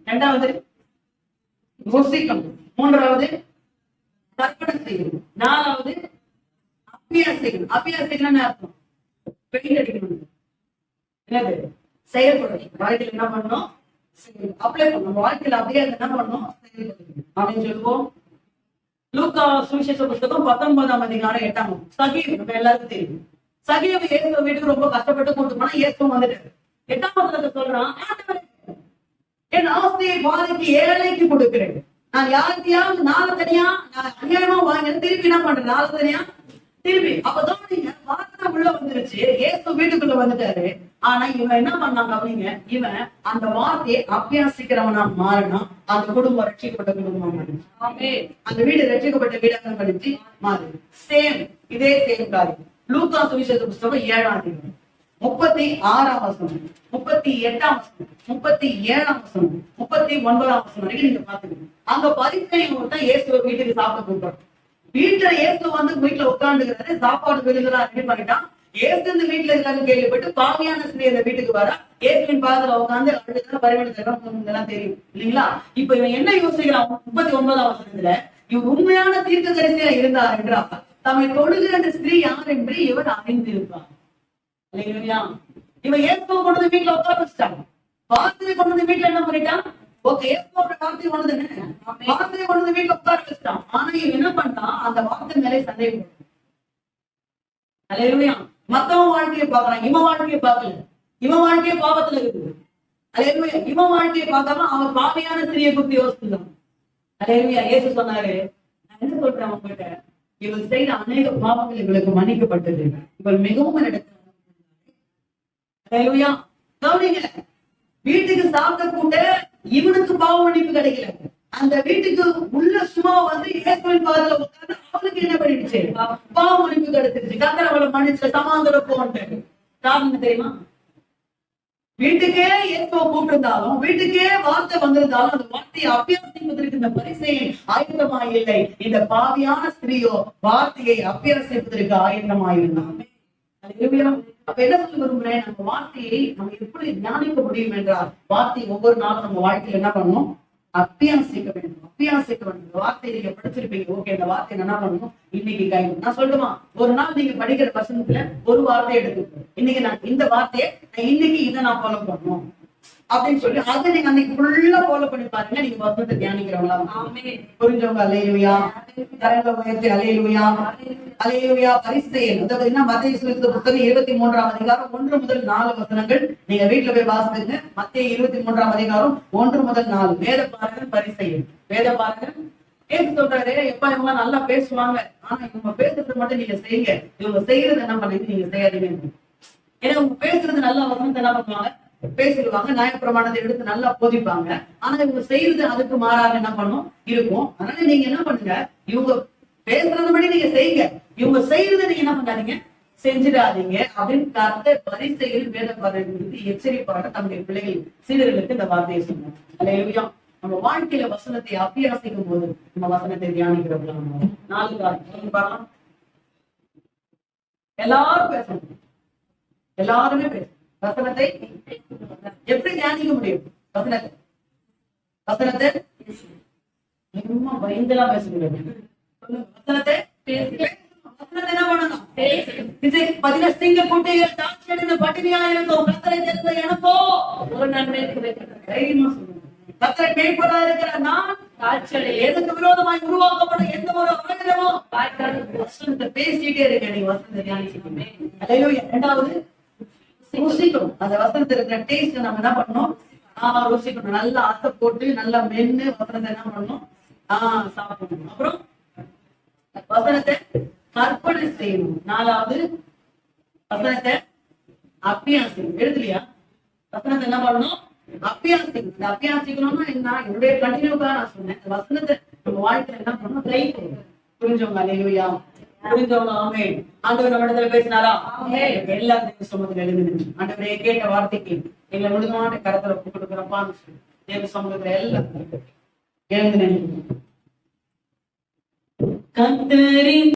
இரண்டாவது யோசிக்கணும், மூன்றாவது கற்பனை செய்யணும், நாலாவது அபியாசிக்கணும். அபியாசிக்கணும்னு அர்த்தம் பெயிண்ட் அடிக்கணும். என்னது? செயல்படணும். வாழ்க்கையில் என்ன பண்ணணும்? அப்ளை பண்ணணும். வாழ்க்கையில அப்படியே என்ன பண்ணணும்? செயல்படணும் அப்படின்னு சொல்லுவோம். லூக்கா சுவிசேஷ புஸ்தகம் 19ஆம் அதிகாரம் 8ஆம் வசனம். சகீவு நம்ம எல்லாருக்கும் தெரியும். சகீவு இயேசு வீட்டுக்கு ரொம்ப கஷ்டப்பட்டு கூட்டு போனா இயேசு வந்துட்டாரு. 8ஆம் வசனத்தை சொல்றான், என் ஆஸ்தியை பாதிக்கு ஏழைக்கு கொடுக்கிறேன். நான் யாருக்கையாவது நாலு தனியா நான் அநியாயமா வாங்க திருப்பி என்ன பண்றேன்? நாலு தனியா திருப்பி. அப்பதான் நீங்க வார்த்தை உள்ள வந்துருச்சு. இயேசு வீட்டுக்குள்ள வந்துட்டாரு. ஆனா இவன் என்ன பண்ணாங்க அப்படிங்க? இவன் அந்த வார்த்தையை அபியாசிக்கிறவனா மாறினா அந்த குடும்பம் ரட்சிக்கப்பட்ட குடும்பம் மாறிடுச்சு. அந்த வீடு ரட்சிக்கப்பட்ட வீடாக படிச்சு மாறி சேம் இதே சேம் காரியம். லூக்கா சுவிசேஷ புஸ்தகம் 7ஆம் அதிகாரம் 36ஆம் வசனம், 38ஆம் வசனம், 37ஆம் வசனம், 39ஆம் வசனம் வரைக்கும் நீங்க பாத்துக்கணும். அங்க பரிசேயன் ஒருத்தன் இயேசுவை வீட்டுக்கு சாப்பிட கூப்பிட்டான். வீட்டுல இயேசு வந்து வீட்டுல உட்கார்ந்துக்கிறாரு, சாப்பாடு விருந்தெல்லாம் ரெடி பண்ணிட்டான். இயேசு இந்த வீட்டுல இருக்கான்னு கேள்விப்பட்டு பாவியான ஸ்திரீ அந்த வீட்டுக்கு வரா. இயேசுவின் பாதத்துல உட்கார்ந்து அழுதுதான் பரிமளம் தெரியும் இல்லைங்களா? இப்ப இவன் என்ன யோசிக்கிறான்? 39ஆம் வசனத்துல, இவன் உண்மையான தீர்க்கதரிசியா இருந்தார் என்றால் தம்மை தொழுகிற அந்த ஸ்திரீ யார் என்று இவன் அறிந்திருப்பான். இல்லையா? இவன் இயேசுவை கொண்டு வந்து வீட்டுல உட்கார வச்சுட்டான். வார்த்தையை கொண்டு வந்து வீட்டுல என்ன பண்ணிட்டான்? ஓகே, இயேசுவோட வார்த்தையை கொண்டு வந்து வார்த்தையை கொண்டு வந்து வீட்டுல உட்கார வச்சுட்டான். ஆனா இவன் என்ன பண்ணான்? அந்த வார்த்தை மேலே சந்தேகம். அல்லேலூயா. மத்தவன் வாழ்க்கையை பாக்குறான், இவன் வாழ்க்கையை பார்க்கல. இவன் வாழ்க்கையை பாவத்துல இருக்குது. அல்லேலூயா. இவன் வாழ்க்கையை பார்க்காம அவன் பாவியான ஸ்திரியை குறித்து யோசிச்சுதான். அல்லேலூயா. இயேசு சொன்னாரு, நான் என்ன சொல்றேன் உங்ககிட்ட, இவள் செய்த அநேக பாவங்கள் இவளுக்கு மன்னிக்கப்பட்டது, இவள் மிகவும் அல்லேலூயா. கவனிங்க, வீட்டுக்கு சாப்பிட்ட கூட இவனுக்கு பாவ மன்னிப்பு கிடைக்கல. அந்த வீட்டுக்கு உள்ள சும்மா வந்து இயேசுவின் பாதத்துல உட்கார்ந்து அவளுக்கு என்ன பண்ணிடுச்சு? பாவ மன்னிப்பு கிடைச்சிருச்சு. கர்த்தர் அவளை மன்னிச்சு சமாதானம் போன்ட்டு. காரணம் தெரியுமா? வீட்டுக்கே இயேசுவை கூப்பிட்டிருந்தாலும், வீட்டுக்கே வார்த்தை வந்திருந்தாலும் அந்த வார்த்தையை அபியாசிப்பதற்கு இந்த பரிசேயன் ஆயத்தமாய் இல்லை. இந்த பாவியான ஸ்திரீயோ வார்த்தையை அபியாசிப்பதற்கு ஆயத்தமாயிருந்தாங்க. அப்ப என்ன சொல்ல விரும்புறேன்? நம்ம வார்த்தையை நம்ம எப்படி தியானிக்க முடியும் என்றால், வார்த்தை ஒவ்வொரு நாளும் நம்ம வாழ்க்கையில என்ன பண்ணணும்? அபியாசிக்க வேண்டும். அபியாசிக்க வேண்டும். வார்த்தை நீங்க படிச்சிருப்பீங்க. ஓகே, இந்த வார்த்தை என்ன பண்ணணும்? இன்னைக்கு கை நான் சொல்லுமா, ஒரு நாள் நீங்க படிக்கிற வசனத்துல ஒரு வார்த்தை எடுத்துக்கணும். இன்னைக்கு நான் இந்த வார்த்தையை இன்னைக்கு இதை நான் ஃபாலோ பண்ணணும் அப்படின்னு சொல்லி அதை நீங்க அன்னைக்கு ஃபுல்லா ஃபாலோ பண்ணி பாருங்க. நீங்க வசனத்தை தியானிக்கிறவங்களா புரிஞ்சவங்க. அல்லேலூயா. கரங்களை உயர்த்தி அல்லேலூயா. அல்லேலூயா. பரிசேயன் மத்தேயு சுவிசேஷ புத்தகம் 23ஆம் அதிகாரம் 1 முதல் 4 வசனங்கள் நீங்க வீட்டுல போய் வாசிங்க. மத்தேயு 23ஆம் அதிகாரம் 1 முதல் 4. வேத பாரகன் பரிசேயன். வேத பாரகன் ஏசு சொல்றாரு, எப்ப இவங்க நல்லா பேசுவாங்க, ஆனா இவங்க பேசுறது மட்டும் நீங்க செய்யுங்க, இவங்க செய்யறது என்ன பண்ணுங்க நீங்க செய்யாதீங்க. ஏன்னா இவங்க பேசுறது நல்லா வசனத்தை என்ன பண்ணுவாங்க? பேசிடுவாங்க. நியாயப்பிரமாணத்தை எடுத்து நல்லா போதிப்பாங்க. ஆனா இவங்க செய்யறது அதுக்கு மாறாக என்ன பண்ணும்? இருக்கும். அதனால நீங்க என்ன பண்ணுங்க? இவங்க பேசுறது படி நீங்க செய்யுங்க, இவங்க செய்யறதை நீங்க என்ன பண்ணாதீங்க, செஞ்சிடாதீங்க அப்படின்னு கர்த்தர் பரிசேயர் வேத பாரகர்களுக்கு எச்சரிப்பாக தம்முடைய பிள்ளைகள் சீடர்களுக்கு இந்த வார்த்தையை சொன்னார். அல்லேலூயா. நம்ம வாழ்க்கையில வசனத்தை அபியாசிக்கும் போது நம்ம வசனத்தை தியானிக்கிறோம். 4 காரியம் பார்க்கலாம். எல்லாரும் பேசணும். எல்லாருமே பேசணும். வசனத்தை எப்படி தியானிக்க முடியும்? வசனத்தை வசனத்தை பயந்தெல்லாம் பேச முடியாது. வசனத்தை வசனத்தை என்ன பண்ணணும்? பதினஸ்திங்க குட்டிகள் தாட்சி அடைந்த பட்டினியா இருக்கும் கர்த்தரை தெரிந்த எனக்கோ ஒரு நன்மை தைரியமா சொல்லணும். கர்த்தரை மேய்ப்பதா இருக்கிற நான் எதுக்கு விரோதமாய் உருவாக்கப்படும் எந்த ஒரு ஆயுதமும் வசனத்தை பேசிட்டே இருக்க. நீங்க வசனத்தை தியானிச்சுக்கோங்க. அல்லேலூயா. 2வது ருசிக்கணும். அந்த வசனத்துல இருக்கிற டேஸ்ட் நம்ம என்ன பண்ணணும்? ருசிக்கணும். நல்லா ஆசை போட்டு நல்லா மென்னு வசனத்தை என்ன பண்ணணும்? சாப்பிடணும். அப்புறம் வசனத்தை கற்பனை செய்யணும். 4வது வசனத்தை அபியாசிக்கணும். எழுதலையா? வசனத்தை என்ன பண்ணணும்? அபியாசிக்கணும். இந்த அபியாசிக்கணும்னா என்ன? என்னுடைய கண்டினியூக்காக நான் சொன்னேன். வசனத்தை நம்ம வாழ்க்கையில என்ன பண்ணணும்? கை போடணும். புரிஞ்சவங்க? அல்லேலூயா. புரிஞ்சவங்க? ஆமென். ஆண்டவர் நம்ம இடத்துல பேசினாரா? எல்லாத்தையும் சமூகத்தில் எழுந்து ஆண்டவரே கேட்ட வார்த்தைக்கு எங்களை முழுமையான கரத்துல ஒப்பு கொடுக்கிறப்பான்னு சொல்லி தேவ சமூகத்துல எல்லாம் எழுந்து நினைக்கணும். கர்த்தரின்